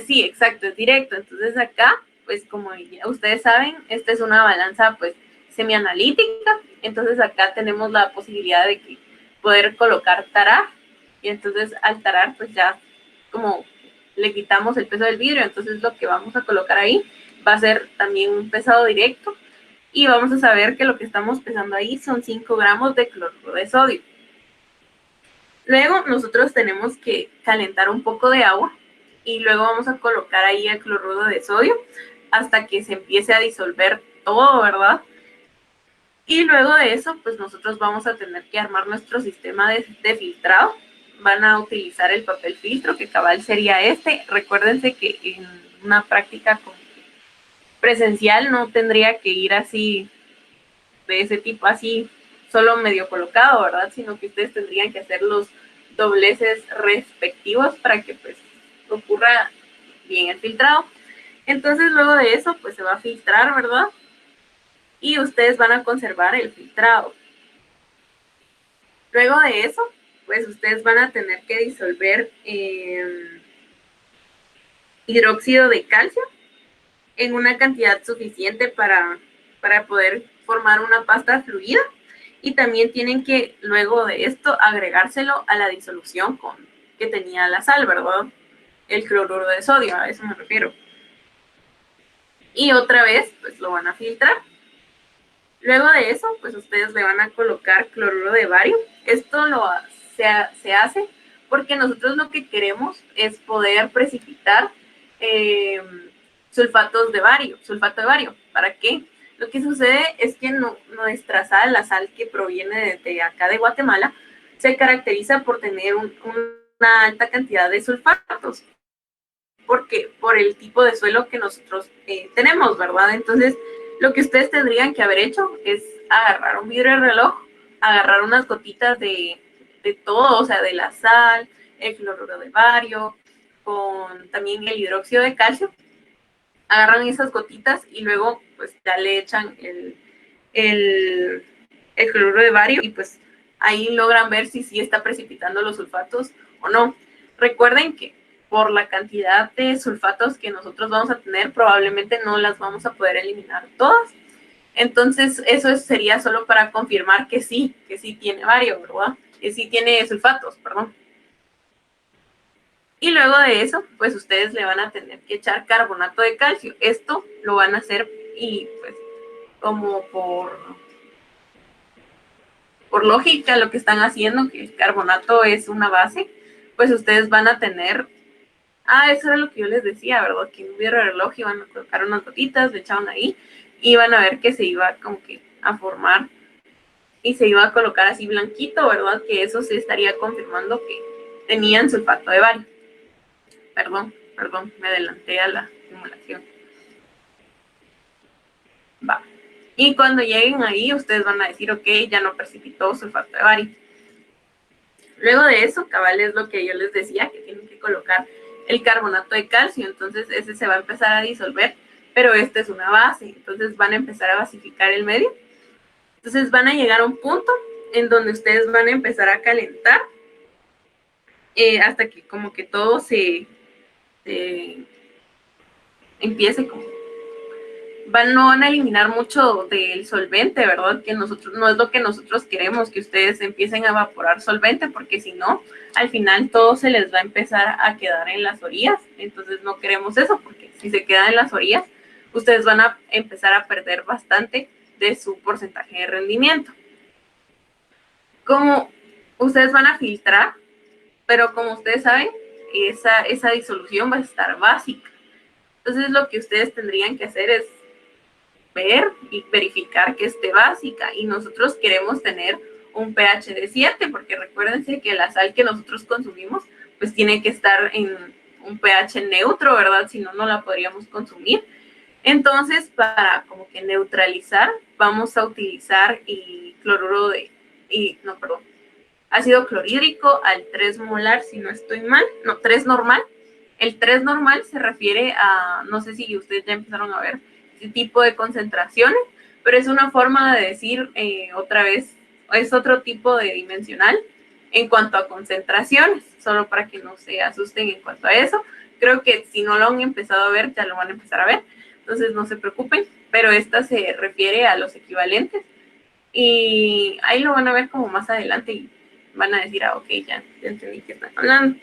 Sí, exacto, es directo. Entonces acá, pues como ustedes saben, esta es una balanza pues semianalítica. Entonces acá tenemos la posibilidad de poder colocar tarar. Y entonces al tarar pues ya como le quitamos el peso del vidrio. Entonces lo que vamos a colocar ahí va a ser también un pesado directo. Y vamos a saber que lo que estamos pesando ahí son 5 gramos de cloruro de sodio. Luego nosotros tenemos que calentar un poco de agua y luego vamos a colocar ahí el cloruro de sodio hasta que se empiece a disolver todo, ¿verdad? Y luego de eso, pues nosotros vamos a tener que armar nuestro sistema de filtrado. Van a utilizar el papel filtro, que cabal sería este. Recuérdense que en una práctica presencial no tendría que ir así, de ese tipo, así solo medio colocado, ¿verdad? Sino que ustedes tendrían que hacer los dobleces respectivos para que pues ocurra bien el filtrado. Entonces luego de eso pues se va a filtrar, ¿verdad? Y ustedes van a conservar el filtrado. Luego de eso pues ustedes van a tener que disolver hidróxido de calcio en una cantidad suficiente para poder formar una pasta fluida, y también tienen que luego de esto agregárselo a la disolución que tenía la sal, ¿verdad? El cloruro de sodio, a eso me refiero. Y otra vez pues lo van a filtrar. Luego de eso pues ustedes le van a colocar cloruro de bario. Esto se hace porque nosotros lo que queremos es poder precipitar sulfato de bario. ¿Para qué? Lo que sucede es que nuestra sal, la sal que proviene de acá de Guatemala, se caracteriza por tener una alta cantidad de sulfatos, porque por el tipo de suelo que nosotros tenemos, ¿verdad? Entonces, lo que ustedes tendrían que haber hecho es agarrar un vidrio de reloj, agarrar unas gotitas de todo, o sea, de la sal, el cloruro de bario, con también el hidróxido de calcio. Agarran esas gotitas y luego pues ya le echan el cloruro de bario y pues ahí logran ver si sí está precipitando los sulfatos o no. Recuerden que por la cantidad de sulfatos que nosotros vamos a tener, probablemente no las vamos a poder eliminar todas. Entonces, eso sería solo para confirmar que sí tiene bario, ¿verdad? Que sí tiene sulfatos, perdón. Y luego de eso, pues ustedes le van a tener que echar carbonato de calcio. Esto lo van a hacer y pues como por lógica lo que están haciendo, que el carbonato es una base, pues ustedes van a tener, eso era lo que yo les decía, ¿verdad? Que en un vidrio de reloj iban a colocar unas gotitas, le echaban ahí y van a ver que se iba como que a formar y se iba a colocar así blanquito, ¿verdad? Que eso se estaría confirmando que tenían sulfato de bario. Perdón, me adelanté a la simulación. Va. Y cuando lleguen ahí, ustedes van a decir, ok, ya no precipitó sulfato de bario. Luego de eso, cabal, es lo que yo les decía, que tienen que colocar el carbonato de calcio. Entonces, ese se va a empezar a disolver, pero esta es una base. Entonces, van a empezar a basificar el medio. Entonces, van a llegar a un punto en donde ustedes van a empezar a calentar hasta que como que todo se empiece como no van a eliminar mucho del solvente, ¿verdad? Que nosotros no es lo que nosotros queremos, que ustedes empiecen a evaporar solvente, porque si no, al final todo se les va a empezar a quedar en las orillas. Entonces no queremos eso, porque si se quedan en las orillas, ustedes van a empezar a perder bastante de su porcentaje de rendimiento. Como ustedes van a filtrar, pero como ustedes saben, esa disolución va a estar básica. Entonces lo que ustedes tendrían que hacer es ver y verificar que esté básica, y nosotros queremos tener un pH de 7, porque recuérdense que la sal que nosotros consumimos pues tiene que estar en un pH neutro, ¿verdad? Si no, no la podríamos consumir. Entonces, para como que neutralizar, vamos a utilizar ácido clorhídrico al 3 molar, si no estoy mal, no, 3 normal. El 3 normal se refiere a, no sé si ustedes ya empezaron a ver este tipo de concentraciones, pero es una forma de decir otra vez, es otro tipo de dimensional en cuanto a concentraciones, solo para que no se asusten en cuanto a eso. Creo que si no lo han empezado a ver, ya lo van a empezar a ver, entonces no se preocupen, pero esta se refiere a los equivalentes y ahí lo van a ver como más adelante y van a decir, ok, ya entendí qué están hablando.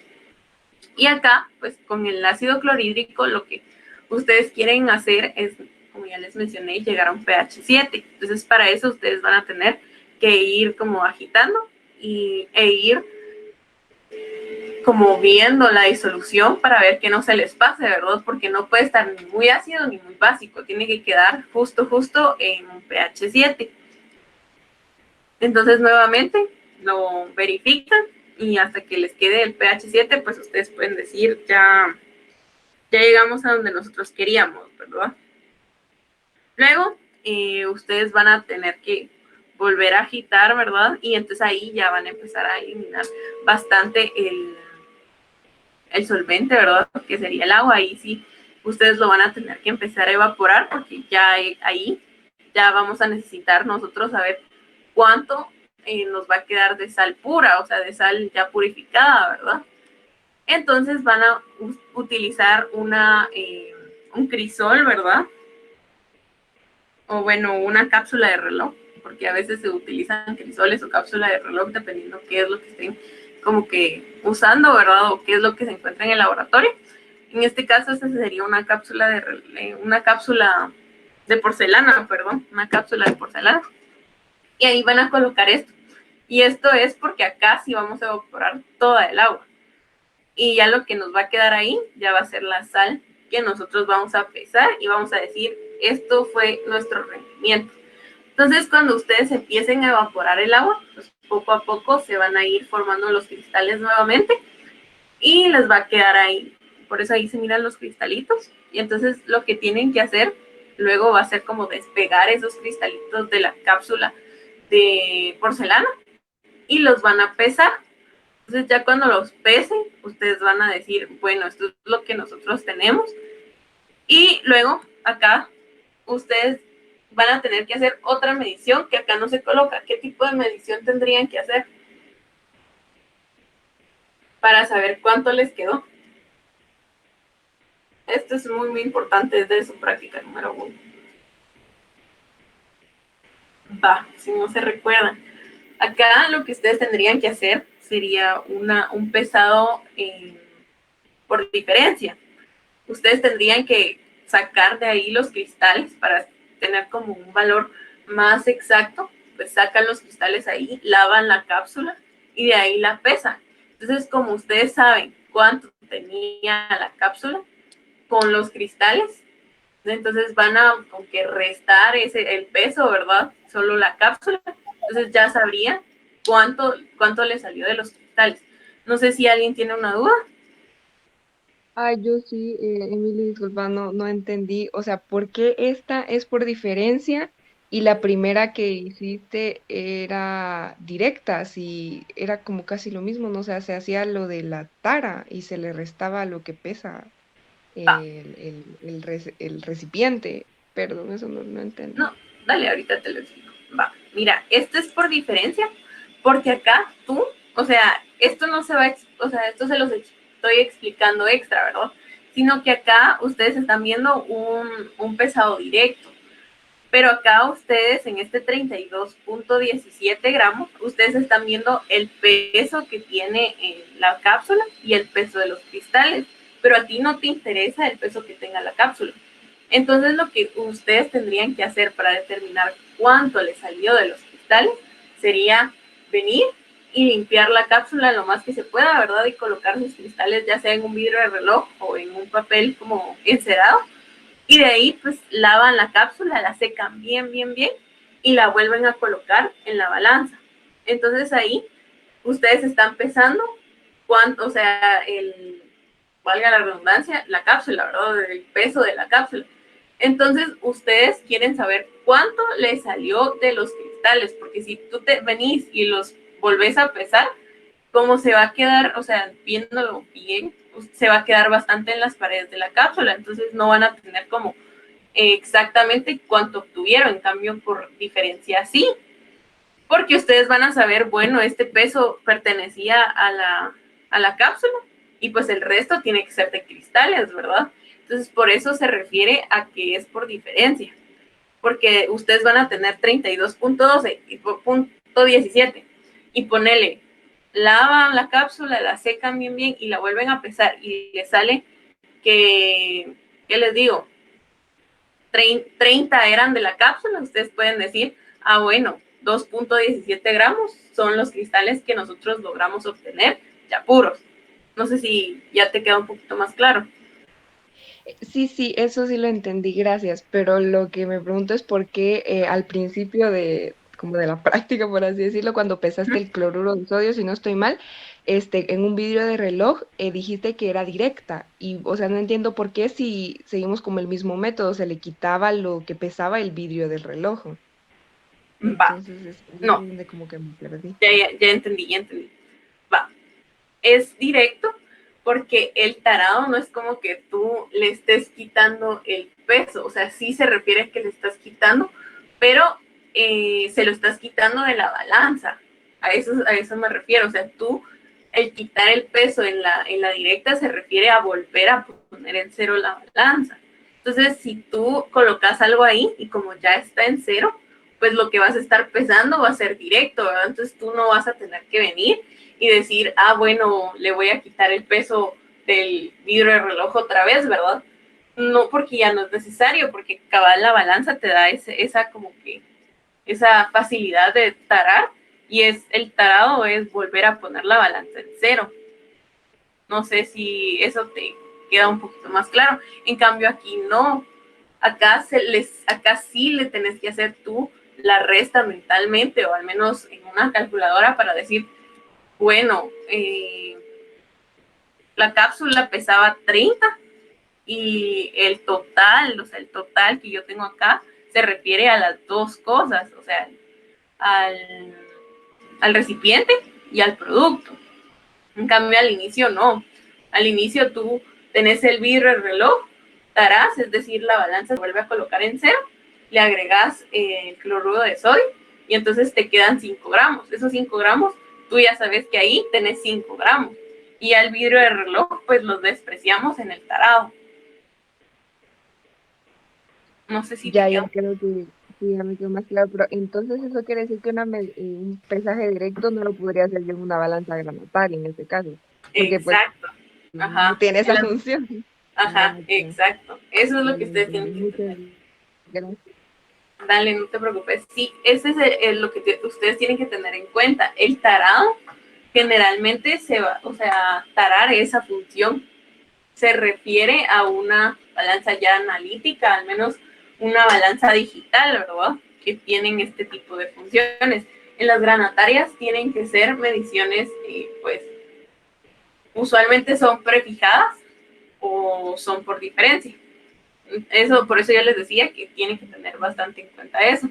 Y acá, pues con el ácido clorhídrico, lo que ustedes quieren hacer es, como ya les mencioné, llegar a un pH 7. Entonces, para eso ustedes van a tener que ir como agitando e ir como viendo la disolución para ver que no se les pase, ¿verdad? Porque no puede estar ni muy ácido ni muy básico. Tiene que quedar justo en un pH 7. Entonces, nuevamente, lo verifican y hasta que les quede el pH 7, pues ustedes pueden decir, ya llegamos a donde nosotros queríamos, ¿verdad? Luego, ustedes van a tener que volver a agitar, ¿verdad? Y entonces ahí ya van a empezar a eliminar bastante el solvente, ¿verdad? Que sería el agua. Ahí sí ustedes lo van a tener que empezar a evaporar porque ya ahí ya vamos a necesitar nosotros saber cuánto nos va a quedar de sal pura, o sea, de sal ya purificada, ¿verdad? Entonces van a utilizar un crisol, ¿verdad? O bueno, una cápsula de reloj, porque a veces se utilizan crisoles o cápsula de reloj dependiendo qué es lo que estén como que usando, ¿verdad? O qué es lo que se encuentra en el laboratorio. En este caso, esta sería una cápsula de porcelana, perdón, una cápsula de porcelana. Y ahí van a colocar esto. Y esto es porque acá sí vamos a evaporar toda el agua. Y ya lo que nos va a quedar ahí ya va a ser la sal que nosotros vamos a pesar y vamos a decir, esto fue nuestro rendimiento. Entonces, cuando ustedes empiecen a evaporar el agua, pues poco a poco se van a ir formando los cristales nuevamente y les va a quedar ahí. Por eso ahí se miran los cristalitos. Y entonces lo que tienen que hacer luego va a ser como despegar esos cristalitos de la cápsula de porcelana y los van a pesar. Entonces ya cuando los pesen, ustedes van a decir, bueno, esto es lo que nosotros tenemos. Y luego acá ustedes van a tener que hacer otra medición que acá no se coloca. ¿Qué tipo de medición tendrían que hacer para saber cuánto les quedó? Esto es muy, muy importante desde su práctica número 1. Va, si no se recuerdan. Acá lo que ustedes tendrían que hacer sería un pesado por diferencia. Ustedes tendrían que sacar de ahí los cristales para tener como un valor más exacto. Pues sacan los cristales ahí, lavan la cápsula y de ahí la pesan. Entonces, como ustedes saben cuánto tenía la cápsula con los cristales, entonces van a como que restar el peso, ¿verdad? Solo la cápsula. Entonces ya sabría cuánto le salió de los cristales. No sé si alguien tiene una duda. Ay, yo sí, Emily, disculpa, no entendí. O sea, ¿por qué esta es por diferencia y la primera que hiciste era directa? Si era como casi lo mismo, ¿no? O sea, se hacía lo de la tara y se le restaba lo que pesa Va, el recipiente. Perdón, eso no entendí. no, dale, ahorita te lo explico. Va, mira, esto es por diferencia, porque acá tú, o sea, esto no se va, o sea, esto se los estoy explicando extra, ¿verdad? Sino que acá ustedes están viendo un pesado directo. Pero acá ustedes en este 32.17 gramos, ustedes están viendo el peso que tiene la cápsula y el peso de los cristales, pero a ti no te interesa el peso que tenga la cápsula. Entonces lo que ustedes tendrían que hacer para determinar cuánto le salió de los cristales sería venir y limpiar la cápsula lo más que se pueda, ¿verdad? Y colocar sus cristales ya sea en un vidrio de reloj o en un papel como encerado. Y de ahí, pues, lavan la cápsula, la secan bien, bien, bien y la vuelven a colocar en la balanza. Entonces ahí, ustedes están pesando cuánto, o sea, valga la redundancia, la cápsula, ¿verdad? El peso de la cápsula. Entonces, ustedes quieren saber cuánto les salió de los cristales, porque si tú te venís y los volvés a pesar, cómo se va a quedar, o sea, viéndolo bien, se va a quedar bastante en las paredes de la cápsula, entonces no van a tener como exactamente cuánto obtuvieron, en cambio por diferencia sí, porque ustedes van a saber, bueno, este peso pertenecía a la cápsula y pues el resto tiene que ser de cristales, ¿verdad? Entonces por eso se refiere a que es por diferencia, porque ustedes van a tener 32.12 y 0.17 y ponele lavan la cápsula, la secan bien, bien y la vuelven a pesar y le sale que, ¿qué les digo? 30 eran de la cápsula, ustedes pueden decir, bueno, 2.17 gramos son los cristales que nosotros logramos obtener ya puros. No sé si ya te queda un poquito más claro. Sí, eso sí lo entendí, gracias, pero lo que me pregunto es por qué al principio como de la práctica, por así decirlo, cuando pesaste el cloruro de sodio, si no estoy mal, en un vidrio de reloj dijiste que era directa y, o sea, no entiendo por qué si seguimos como el mismo método, se le quitaba lo que pesaba el vidrio del reloj. Va, Entonces, es no, como que me perdí. ya entendí. Va, es directo porque el tarado no es como que tú le estés quitando el peso, o sea, sí se refiere a que le estás quitando, pero se lo estás quitando de la balanza, a eso me refiero, o sea, tú, el quitar el peso en la directa se refiere a volver a poner en cero la balanza. Entonces, si tú colocas algo ahí y como ya está en cero, pues lo que vas a estar pesando va a ser directo, ¿verdad? Entonces tú no vas a tener que venir y decir, bueno, le voy a quitar el peso del vidrio de reloj otra vez, ¿verdad? No, porque ya no es necesario, porque cabal la balanza te da esa como que, esa facilidad de tarar, y el tarado es volver a poner la balanza en cero. No sé si eso te queda un poquito más claro. En cambio aquí no. Acá sí le tenés que hacer tú la resta mentalmente, o al menos en una calculadora, para decir, bueno, la cápsula pesaba 30 y el total, o sea, el total que yo tengo acá se refiere a las dos cosas, o sea, al recipiente y al producto. En cambio, al inicio no. Al inicio tú tenés el vidrio, el reloj, tarás, es decir, la balanza se vuelve a colocar en cero, le agregas el cloruro de sodio y entonces te quedan 5 gramos. Esos 5 gramos, tú ya sabes que ahí tenés 5 gramos. Y al vidrio del reloj, pues los despreciamos en el tarado. No sé si Ya, te ya quedó. creo que sí, ya me quedó más claro, pero entonces eso quiere decir que un pesaje directo no lo podría hacer yo en una balanza granataria en este caso, porque pues Exacto. no Ajá. tiene esa función. Ah, Ajá, ya, exacto. Eso es lo ya que lo ustedes entendí. tienen que Muchas entender. gracias. Dale, no te preocupes. Sí, ese es lo que ustedes tienen que tener en cuenta. El tarado generalmente o sea, tarar esa función se refiere a una balanza ya analítica, al menos una balanza digital, ¿verdad? Que tienen este tipo de funciones. En las granatarias tienen que ser mediciones, pues, usualmente son prefijadas o son por diferencia. Por eso yo les decía que tienen que tener bastante en cuenta eso.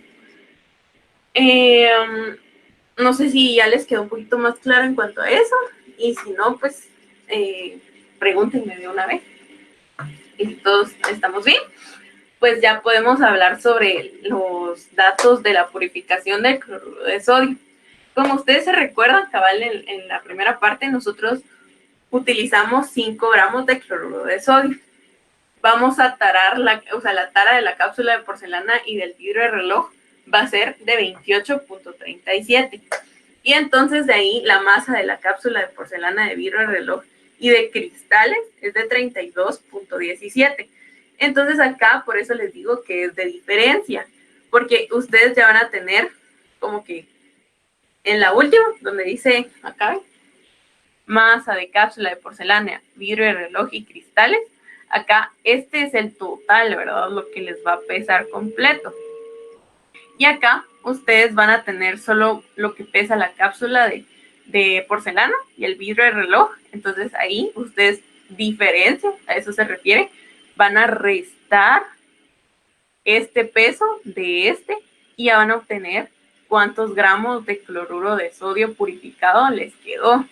No sé si ya les quedó un poquito más claro en cuanto a eso, y si no, pues pregúntenme de una vez. Y si todos estamos bien, pues ya podemos hablar sobre los datos de la purificación del cloruro de sodio. Como ustedes se recuerdan, cabal, en la primera parte nosotros utilizamos 5 gramos de cloruro de sodio. Vamos a tarar la tara de la cápsula de porcelana y del vidrio de reloj va a ser de 28.37. Y entonces de ahí la masa de la cápsula de porcelana, de vidrio de reloj y de cristales es de 32.17. Entonces acá por eso les digo que es de diferencia, porque ustedes ya van a tener como que en la última, donde dice acá, masa de cápsula de porcelana, vidrio de reloj y cristales, acá este es el total, ¿verdad? Lo que les va a pesar completo. Y acá ustedes van a tener solo lo que pesa la cápsula de porcelana y el vidrio de reloj. Entonces ahí ustedes diferencian, a eso se refiere, van a restar este peso de este y ya van a obtener cuántos gramos de cloruro de sodio purificado les quedó.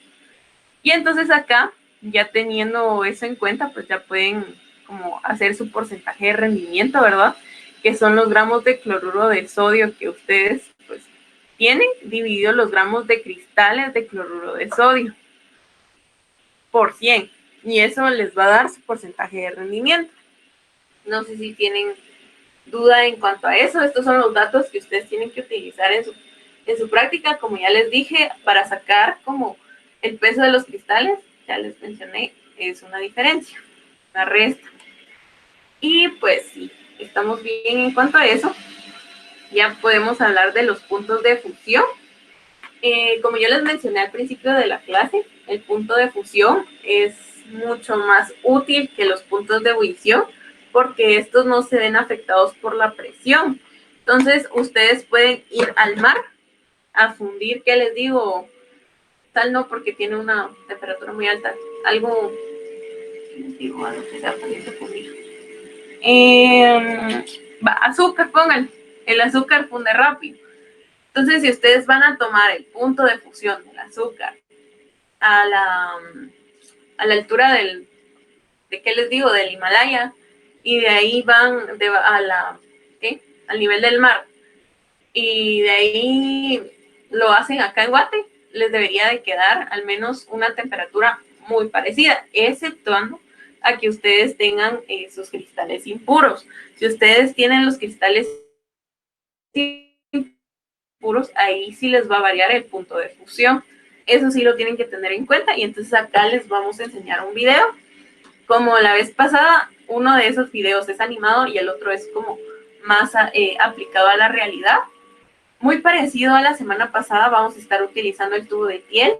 Y entonces acá, ya teniendo eso en cuenta, pues ya pueden como hacer su porcentaje de rendimiento, ¿verdad? Que son los gramos de cloruro de sodio que ustedes pues tienen, dividido los gramos de cristales de cloruro de sodio por 100. Y eso les va a dar su porcentaje de rendimiento. No sé si tienen duda en cuanto a eso. Estos son los datos que ustedes tienen que utilizar en su práctica, como ya les dije, para sacar como el peso de los cristales, ya les mencioné, es una diferencia, una resta. Y pues sí, estamos bien en cuanto a eso. Ya podemos hablar de los puntos de fusión. Como yo les mencioné al principio de la clase, el punto de fusión es mucho más útil que los puntos de ebullición, porque estos no se ven afectados por la presión. Entonces, ustedes pueden ir al mar a fundir, ¿qué les digo? Sal no, porque tiene una temperatura muy alta. Algo, ¿qué les digo? Algo que sea fácil de fundir. Azúcar, pongan. El azúcar funde rápido. Entonces, si ustedes van a tomar el punto de fusión del azúcar a a la altura ¿de qué les digo? Del Himalaya, y de ahí van al nivel del mar, y de ahí lo hacen acá en Guate, les debería de quedar al menos una temperatura muy parecida, exceptuando a que ustedes tengan sus cristales impuros. Si ustedes tienen los cristales impuros, ahí sí les va a variar el punto de fusión. Eso sí lo tienen que tener en cuenta, y entonces acá les vamos a enseñar un video. Como la vez pasada, uno de esos videos es animado y el otro es como más aplicado a la realidad. Muy parecido a la semana pasada, vamos a estar utilizando el tubo de piel.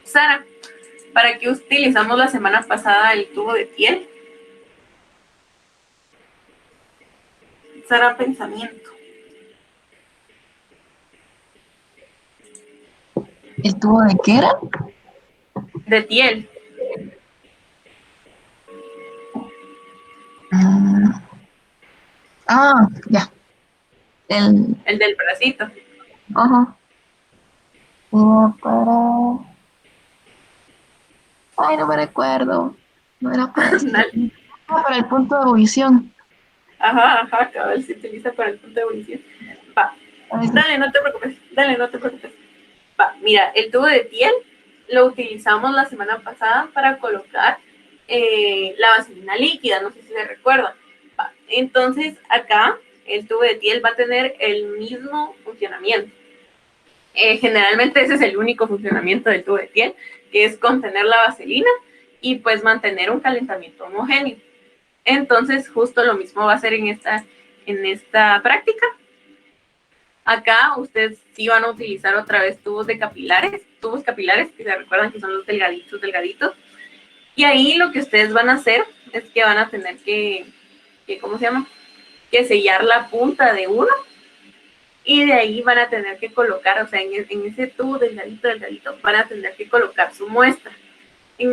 Sara, ¿para qué utilizamos la semana pasada el tubo de piel? Sara, pensamiento. ¿El tubo de qué era? De piel. Ya. El del bracito. Ajá. Ay, no me recuerdo. No era para eso. Para el punto de ebullición. Ajá, cabal, se utiliza para el punto de ebullición. Va, dale, no te preocupes. Va, mira, el tubo de piel lo utilizamos la semana pasada para colocar la vaselina líquida, no sé si se recuerdan. Va, entonces, acá el tubo de piel va a tener el mismo funcionamiento. Generalmente ese es el único funcionamiento del tubo de piel, que es contener la vaselina y pues mantener un calentamiento homogéneo. Entonces, justo lo mismo va a ser en esta práctica. Acá ustedes sí van a utilizar otra vez tubos capilares, que se recuerdan que son los delgaditos. Y ahí lo que ustedes van a hacer es que van a tener que ¿cómo se llama? Que sellar la punta de uno, y de ahí van a tener que colocar, o sea, en ese tubo delgadito, van a tener que colocar su muestra.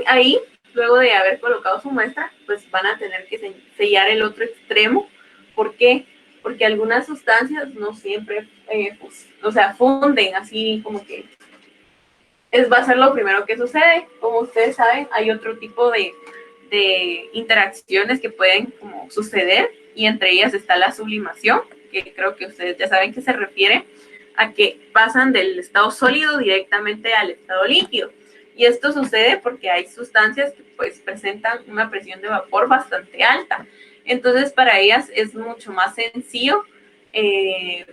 Ahí, luego de haber colocado su muestra, pues van a tener que sellar el otro extremo. ¿Por qué? Porque algunas sustancias no siempre, funden así como que va a ser lo primero que sucede. Como ustedes saben, hay otro tipo de interacciones que pueden como suceder, y entre ellas está la sublimación, que creo que ustedes ya saben que se refiere a que pasan del estado sólido directamente al estado líquido. Y esto sucede porque hay sustancias que pues presentan una presión de vapor bastante alta. Entonces, para ellas es mucho más sencillo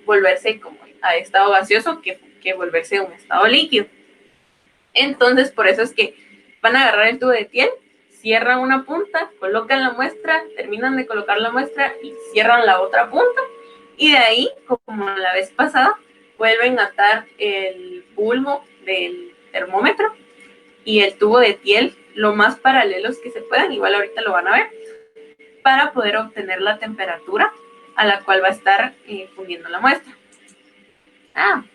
volverse como a estado gaseoso que volverse a un estado líquido. Entonces, por eso es que van a agarrar el tubo de piel, cierran una punta, colocan la muestra, terminan de colocar la muestra y cierran la otra punta. Y de ahí, como la vez pasada, vuelven a atar el pulmo del termómetro y el tubo de piel lo más paralelos que se puedan, igual ahorita lo van a ver, para poder obtener la temperatura a la cual va a estar fundiendo la muestra.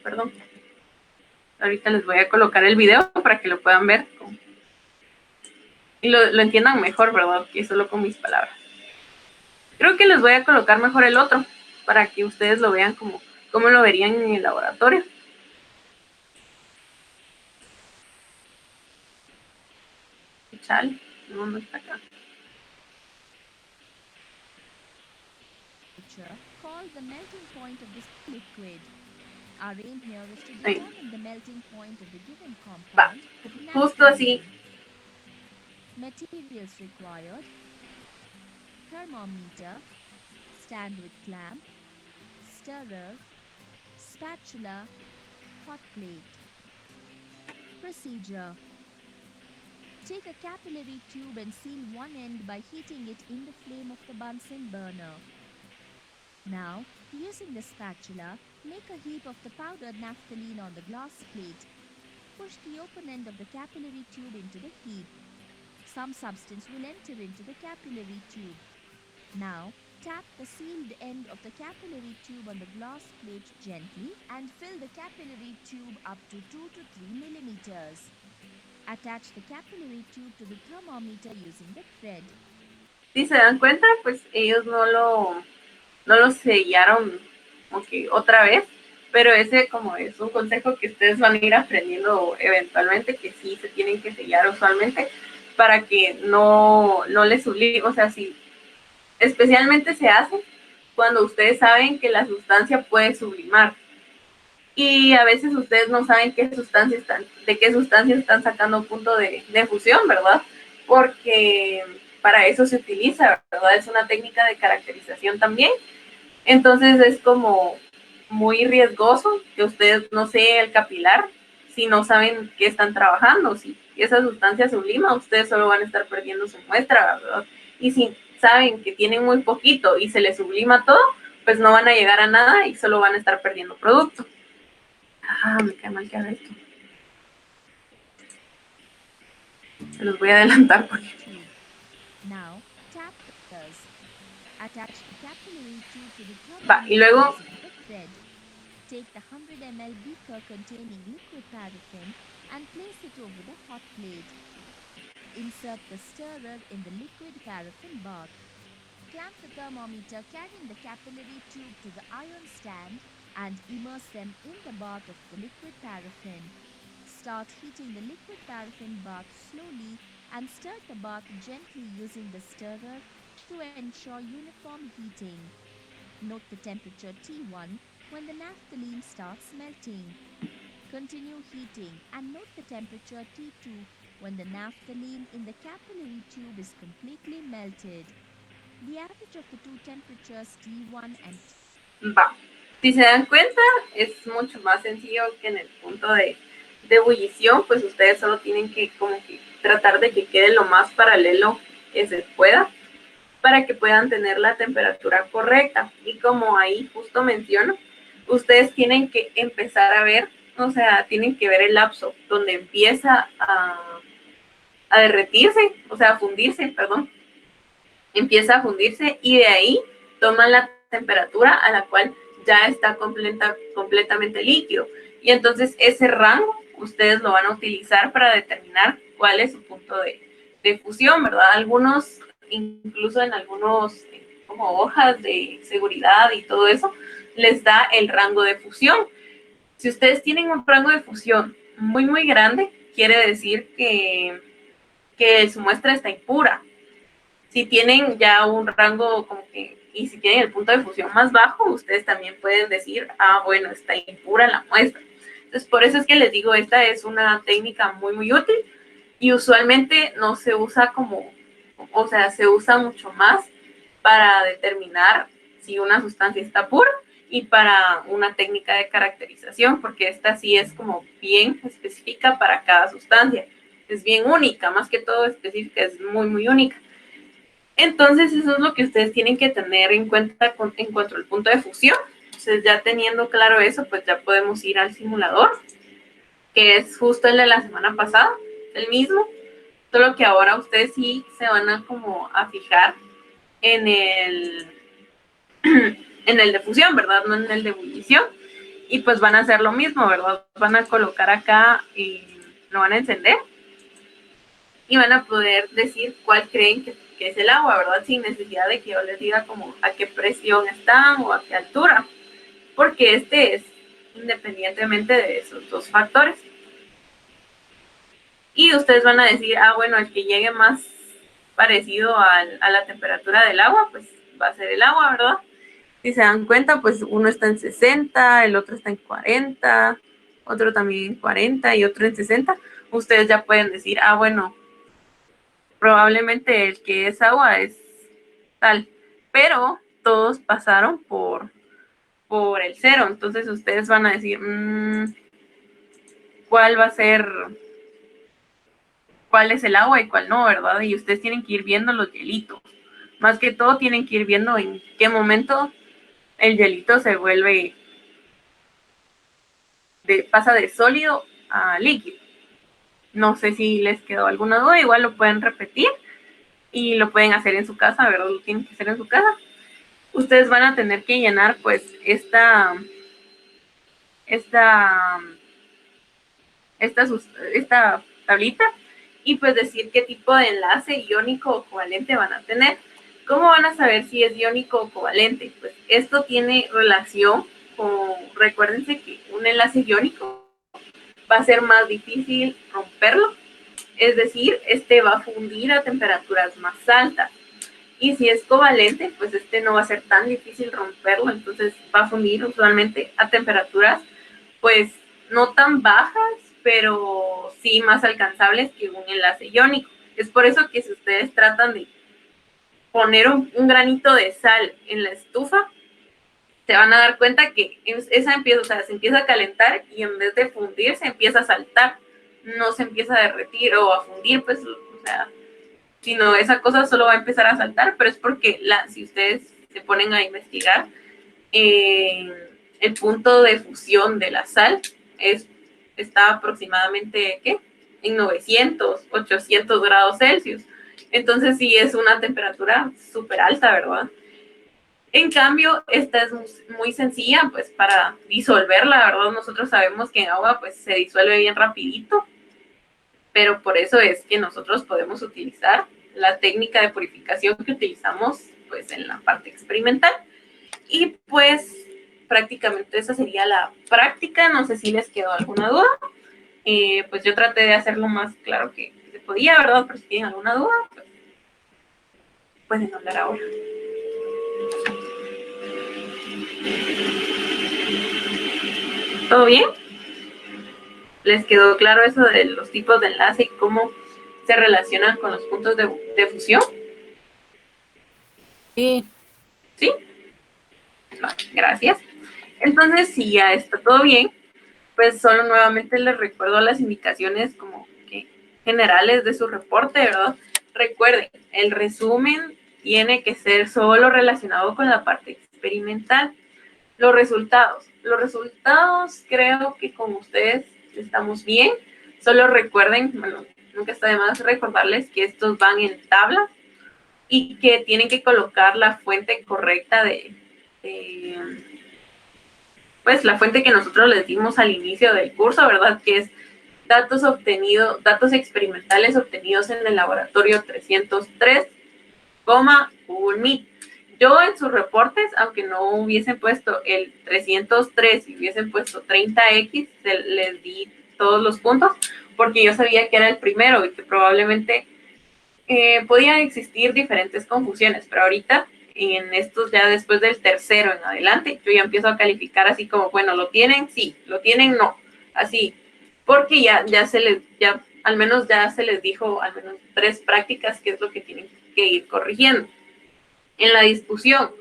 Perdón. Ahorita les voy a colocar el video para que lo puedan ver y lo entiendan mejor, ¿verdad? Que solo con mis palabras. Creo que les voy a colocar mejor el otro para que ustedes lo vean como lo verían en el laboratorio. Chale, el mundo está acá. Called the melting point of this liquid. Our aim here is to determine the melting point of the given compound. Justo así. Materials required: thermometer, stand with clamp, stirrer, spatula, hot plate. Procedure: take a capillary tube and seal one end by heating it in the flame of the Bunsen burner. Now, using the spatula, make a heap of the powdered naphthalene on the glass plate. Push the open end of the capillary tube into the heap. Some substance will enter into the capillary tube. Now, tap the sealed end of the capillary tube on the glass plate gently and fill the capillary tube up to 2 to 3 millimeters. Attach the capillary tube to the thermometer using the thread. Si se dan cuenta, pues ellos no lo sellaron otra vez, pero ese como es un consejo que ustedes van a ir aprendiendo eventualmente, que sí se tienen que sellar usualmente para que no les obligue, o sea, si especialmente se hace cuando ustedes saben que la sustancia puede sublimar. Y a veces ustedes no saben de qué sustancia están sacando punto de fusión, ¿verdad? Porque para eso se utiliza, ¿verdad? Es una técnica de caracterización también. Entonces es como muy riesgoso que ustedes no sé el capilar si no saben qué están trabajando. Si esa sustancia sublima, ustedes solo van a estar perdiendo su muestra, ¿verdad? Y si saben que tienen muy poquito y se les sublima todo, pues no van a llegar a nada y solo van a estar perdiendo producto. Me cae mal que haga esto. Se los voy a adelantar porque... Now, tap the filters. Attach the capillary tube to the top Va, y luego... of the thread. Take the 100 ml beaker containing liquid paraffin and place it over the hot plate. Insert the stirrer in the liquid paraffin bath. Clamp the thermometer carrying the capillary tube to the iron stand and immerse them in the bath of the liquid paraffin. Start heating the liquid paraffin bath slowly and stir the bath gently using the stirrer to ensure uniform heating. Note the temperature T1 when the naphthalene starts melting. Continue heating and note the temperature T2 when the naphthalene in the capillary tube is completely melted. The average of the two temperatures T1 and Va. Si se dan cuenta, es mucho más sencillo que en el punto de ebullición, pues ustedes solo tienen que como que tratar de que quede lo más paralelo que se pueda para que puedan tener la temperatura correcta. Y como ahí justo menciono, ustedes tienen que empezar a ver, o sea, tienen que ver el lapso donde empieza a derretirse, o sea, a fundirse, perdón. Empieza a fundirse y de ahí toman la temperatura a la cual ya está completamente líquido. Y entonces ese rango ustedes lo van a utilizar para determinar cuál es su punto de fusión, ¿verdad? Algunos, incluso en algunos como hojas de seguridad y todo eso, les da el rango de fusión. Si ustedes tienen un rango de fusión muy, muy grande, quiere decir que su muestra está impura. Si tienen ya un rango como que, y si tienen el punto de fusión más bajo, ustedes también pueden decir, bueno, está impura la muestra. Entonces, por eso es que les digo, esta es una técnica muy, muy útil y usualmente no se usa como, o sea, se usa mucho más para determinar si una sustancia está pura y para una técnica de caracterización, porque esta sí es como bien específica para cada sustancia. Es bien única, más que todo específica, es muy, muy única. Entonces, eso es lo que ustedes tienen que tener en cuenta en cuanto al punto de fusión. Entonces, ya teniendo claro eso, pues ya podemos ir al simulador, que es justo el de la semana pasada, el mismo, solo que ahora ustedes sí se van a como a fijar en el de fusión, ¿verdad? No en el de ebullición. Y pues van a hacer lo mismo, ¿verdad? Van a colocar acá y lo van a encender y van a poder decir cuál creen que es el agua, ¿verdad? Sin necesidad de que yo les diga como a qué presión están o a qué altura, porque este es independientemente de esos dos factores. Y ustedes van a decir, bueno, el que llegue más parecido a la temperatura del agua, pues va a ser el agua, ¿verdad? Si se dan cuenta, pues uno está en 60, el otro está en 40, otro también en 40 y otro en 60. Ustedes ya pueden decir, bueno, probablemente el que es agua es tal, pero todos pasaron por el cero, entonces ustedes van a decir, ¿cuál va a ser, cuál es el agua y cuál no, ¿verdad? Y ustedes tienen que ir viendo los hielitos, más que todo tienen que ir viendo en qué momento el hielito se vuelve, pasa de sólido a líquido. No sé si les quedó alguna duda, igual lo pueden repetir y lo pueden hacer en su casa, ¿verdad? Lo tienen que hacer en su casa. Ustedes van a tener que llenar pues esta tablita y pues decir qué tipo de enlace iónico o covalente van a tener. ¿Cómo van a saber si es iónico o covalente? Pues esto tiene relación recuérdense que un enlace iónico va a ser más difícil romperlo, es decir, este va a fundir a temperaturas más altas. Y si es covalente, pues este no va a ser tan difícil romperlo, entonces va a fundir usualmente a temperaturas pues no tan bajas, pero sí más alcanzables que un enlace iónico. Es por eso que si ustedes tratan de poner un granito de sal en la estufa, se van a dar cuenta que esa empieza, o sea, se empieza a calentar y en vez de fundir se empieza a saltar, no se empieza a derretir o a fundir, pues, o sea, sino esa cosa solo va a empezar a saltar, pero es porque si ustedes se ponen a investigar, el punto de fusión de la sal está aproximadamente, ¿qué? En 900, 800 grados Celsius. Entonces sí es una temperatura súper alta, ¿verdad? En cambio, esta es muy sencilla, pues para disolverla, ¿verdad? Nosotros sabemos que en agua pues se disuelve bien rapidito, pero por eso es que nosotros podemos utilizar la técnica de purificación que utilizamos pues en la parte experimental. Y pues prácticamente esa sería la práctica. No sé si les quedó alguna duda. Pues yo traté de hacerlo más claro que se podía, ¿verdad? Pero si tienen alguna duda, pues pueden hablar ahora. ¿Todo bien? ¿Les quedó claro eso de los tipos de enlace y cómo se relacionan con los puntos de fusión? Sí. ¿Sí? Vale, gracias. Entonces, si ya está todo bien, pues solo nuevamente les recuerdo las indicaciones como que generales de su reporte, ¿verdad? Recuerden, el resumen tiene que ser solo relacionado con la parte experimental. Los resultados creo que con ustedes estamos bien. Solo recuerden, bueno, nunca está de más recordarles que estos van en tabla y que tienen que colocar la fuente correcta pues la fuente que nosotros les dimos al inicio del curso, ¿verdad? Que es datos experimentales obtenidos en el laboratorio 303, UNMIT. Yo en sus reportes, aunque no hubiesen puesto el 303 y hubiesen puesto 30X, les di todos los puntos, porque yo sabía que era el primero y que probablemente podían existir diferentes confusiones, pero ahorita en estos ya después del tercero en adelante, yo ya empiezo a calificar así como, bueno, ¿lo tienen? Sí, ¿lo tienen? No, así, porque ya al menos ya se les dijo al menos 3 prácticas que es lo que tienen que ir corrigiendo. En la discusión,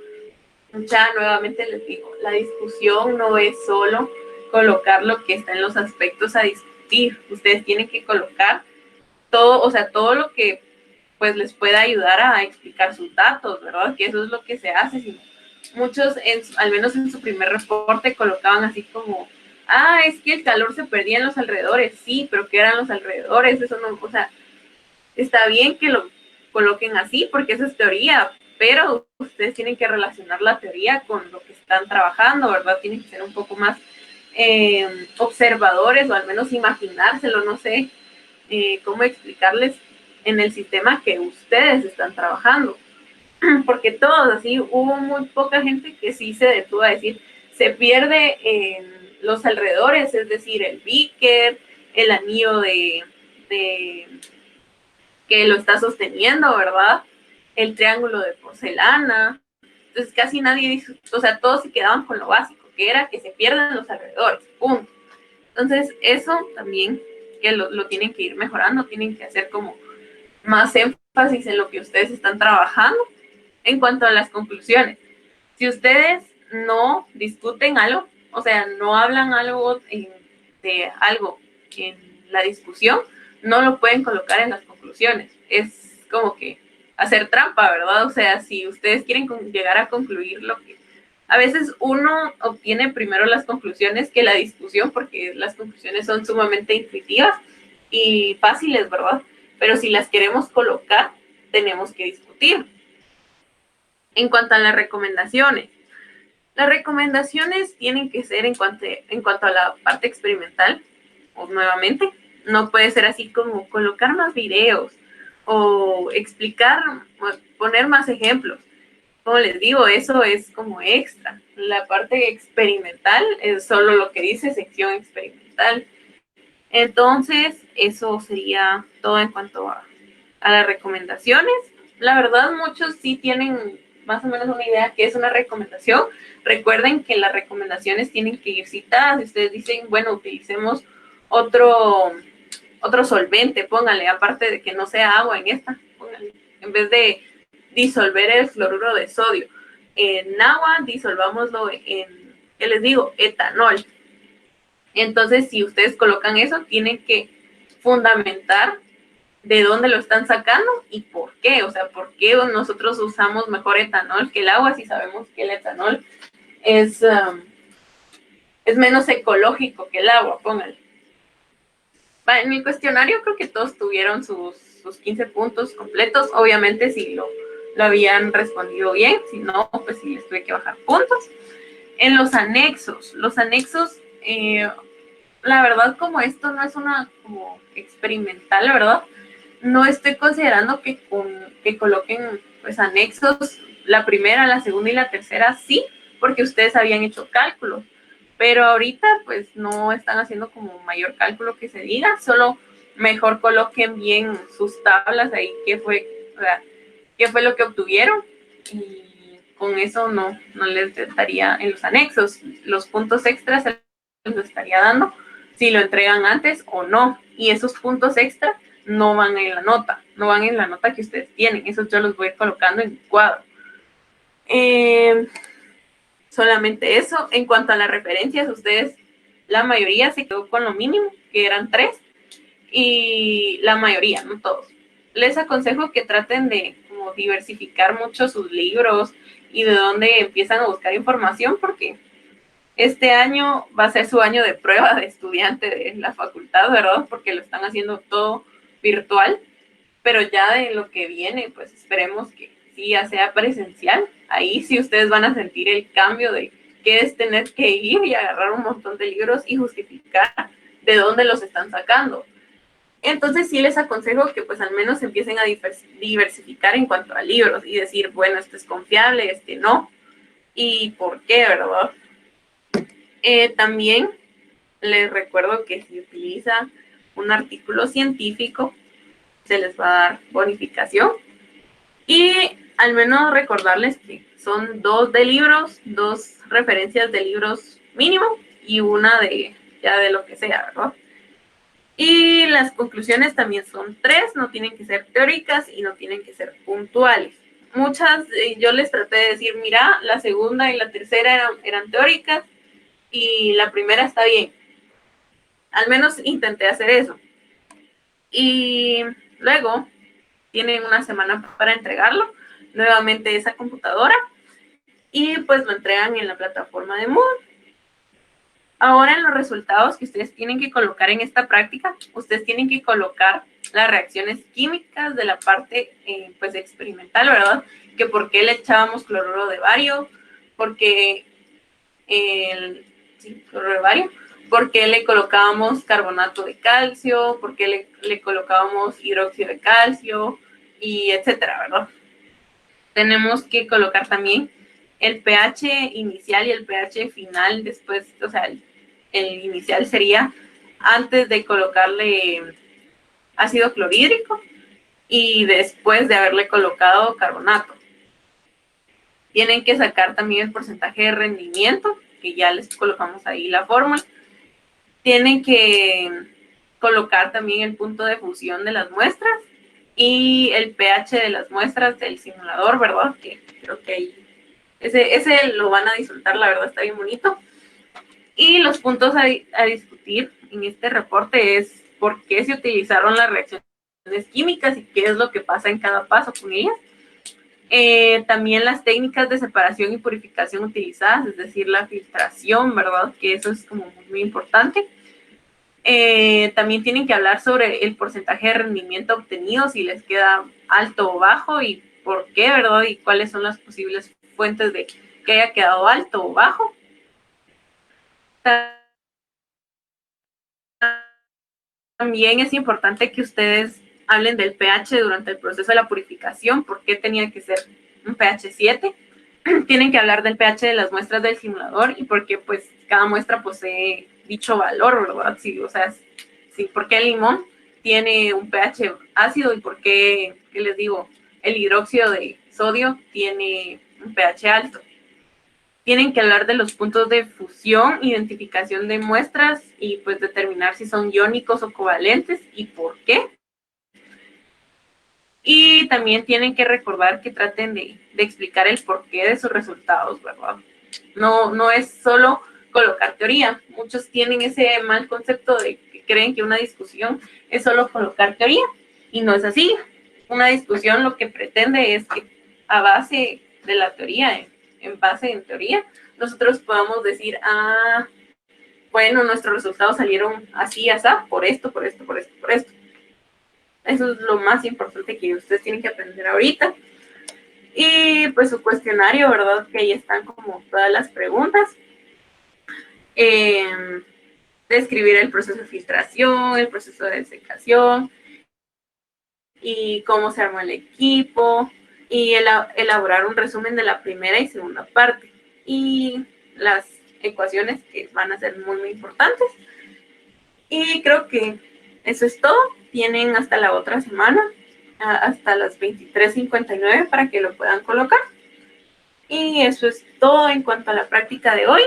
ya nuevamente les digo, la discusión no es solo colocar lo que está en los aspectos a discutir, ustedes tienen que colocar todo, o sea, todo lo que pues les pueda ayudar a explicar sus datos, ¿verdad? Que eso es lo que se hace. Sino muchos, al menos en su primer reporte, colocaban así como, es que el calor se perdía en los alrededores. Sí, pero ¿qué eran los alrededores? Eso no, o sea, está bien que lo coloquen así, porque eso es teoría, pero ustedes tienen que relacionar la teoría con lo que están trabajando, ¿verdad? Tienen que ser un poco más observadores o al menos imaginárselo, no sé cómo explicarles en el sistema que ustedes están trabajando. Porque todos, así, hubo muy poca gente que sí se detuvo a decir, se pierde en los alrededores, es decir, el beaker, el anillo de que lo está sosteniendo, ¿verdad? El triángulo de porcelana. Entonces casi nadie dijo, o sea, todos se quedaban con lo básico, que era que se pierden los alrededores, punto. Entonces eso también que lo tienen que ir mejorando, tienen que hacer como más énfasis en lo que ustedes están trabajando. En cuanto a las conclusiones, si ustedes no discuten algo, o sea, no hablan algo de algo en la discusión, no lo pueden colocar en las conclusiones. Es como que hacer trampa, ¿verdad? O sea, si ustedes quieren llegar a concluir lo que... A veces uno obtiene primero las conclusiones que la discusión, porque las conclusiones son sumamente intuitivas y fáciles, ¿verdad? Pero si las queremos colocar, tenemos que discutir. En cuanto a las recomendaciones tienen que ser en cuanto a la parte experimental, o nuevamente, no puede ser así como colocar más videos o explicar, poner más ejemplos. como les digo, eso es como extra. La parte experimental es solo lo que dice sección experimental. Entonces, eso sería todo en cuanto a las recomendaciones. La verdad, muchos sí tienen más o menos una idea que es una recomendación. Recuerden que las recomendaciones tienen que ir citadas. Si ustedes dicen, bueno, utilicemos otro solvente, póngale, aparte de que no sea agua en esta, póngale, en vez de disolver el fluoruro de sodio en agua, disolvámoslo en, ¿qué les digo? Etanol. Entonces, si ustedes colocan eso, tienen que fundamentar de dónde lo están sacando y por qué. O sea, por qué nosotros usamos mejor etanol que el agua si sabemos que el etanol es menos ecológico que el agua, póngale. En el cuestionario creo que todos tuvieron sus 15 puntos completos. Obviamente si lo habían respondido bien, si no, pues sí les tuve que bajar puntos. En los anexos, la verdad, como esto no es una como experimental, la verdad, no estoy considerando que coloquen pues anexos, la primera, la segunda y la tercera, sí, porque ustedes habían hecho cálculos, pero ahorita pues no están haciendo como mayor cálculo que se diga, solo mejor coloquen bien sus tablas ahí, qué fue lo que obtuvieron, y con eso no les daría en los anexos. Los puntos extras se los estaría dando si lo entregan antes o no, y esos puntos extra no van en la nota que ustedes tienen, esos yo los voy colocando en mi cuadro. Solamente eso. En cuanto a las referencias, ustedes, la mayoría se quedó con lo mínimo, que eran 3, y la mayoría, no todos. Les aconsejo que traten de como diversificar mucho sus libros y de dónde empiezan a buscar información, porque este año va a ser su año de prueba de estudiante de la facultad, ¿verdad? Porque lo están haciendo todo virtual, pero ya de lo que viene, pues esperemos que sí ya sea presencial. Ahí sí ustedes van a sentir el cambio de qué es tener que ir y agarrar un montón de libros y justificar de dónde los están sacando. Entonces sí les aconsejo que pues al menos empiecen a diversificar en cuanto a libros y decir, bueno, este es confiable, este no, y por qué, ¿verdad? También les recuerdo que si utiliza un artículo científico, se les va a dar bonificación. Y al menos recordarles que son 2 de libros, 2 referencias de libros mínimo y una de ya de lo que sea, ¿verdad? Y las conclusiones también son 3, no tienen que ser teóricas y no tienen que ser puntuales. Muchas, yo les traté de decir, mira, la segunda y la tercera eran teóricas y la primera está bien. Al menos intenté hacer eso. Y luego tienen una semana para entregarlo, nuevamente esa computadora, y pues lo entregan en la plataforma de Moodle. Ahora en los resultados que ustedes tienen que colocar en esta práctica, ustedes tienen que colocar las reacciones químicas de la parte pues experimental, ¿verdad? Que por qué le echábamos cloruro de bario, porque cloruro de bario, por qué le colocábamos carbonato de calcio, por qué le colocábamos hidróxido de calcio, y etcétera, ¿verdad? Tenemos que colocar también el pH inicial y el pH final después, o sea, el inicial sería antes de colocarle ácido clorhídrico y después de haberle colocado carbonato. Tienen que sacar también el porcentaje de rendimiento, que ya les colocamos ahí la fórmula. Tienen que colocar también el punto de fusión de las muestras y el pH de las muestras del simulador, ¿verdad? Que creo que ahí ese lo van a disfrutar, la verdad está bien bonito. Y los puntos a discutir en este reporte es por qué se utilizaron las reacciones químicas y qué es lo que pasa en cada paso con ellas. También las técnicas de separación y purificación utilizadas, es decir, la filtración, ¿verdad? Que eso es como muy importante. También tienen que hablar sobre el porcentaje de rendimiento obtenido, si les queda alto o bajo y por qué, ¿verdad? Y cuáles son las posibles fuentes de que haya quedado alto o bajo. También es importante que ustedes hablen del pH durante el proceso de la purificación, por qué tenía que ser un pH 7, tienen que hablar del pH de las muestras del simulador y por qué pues cada muestra posee dicho valor, ¿verdad? Sí, o sea, sí, por qué el limón tiene un pH ácido y por qué, ¿qué les digo? El hidróxido de sodio tiene un pH alto. Tienen que hablar de los puntos de fusión, identificación de muestras y pues determinar si son iónicos o covalentes y por qué. Y también tienen que recordar que traten de explicar el porqué de sus resultados, ¿verdad? No es solo colocar teoría. Muchos tienen ese mal concepto de que creen que una discusión es solo colocar teoría y no es así. Una discusión lo que pretende es que a base de la teoría, en base en teoría, nosotros podamos decir, bueno, nuestros resultados salieron así, así, por esto, por esto, por esto, por esto. Eso es lo más importante que ustedes tienen que aprender ahorita. Y pues su cuestionario, ¿verdad? Que ahí están como todas las preguntas. Describir el proceso de filtración, el proceso de desecación y cómo se armó el equipo y elaborar un resumen de la primera y segunda parte y las ecuaciones que van a ser muy, muy importantes. Y creo que eso es todo. Tienen hasta la otra semana, hasta las 23:59 para que lo puedan colocar. Y eso es todo en cuanto a la práctica de hoy.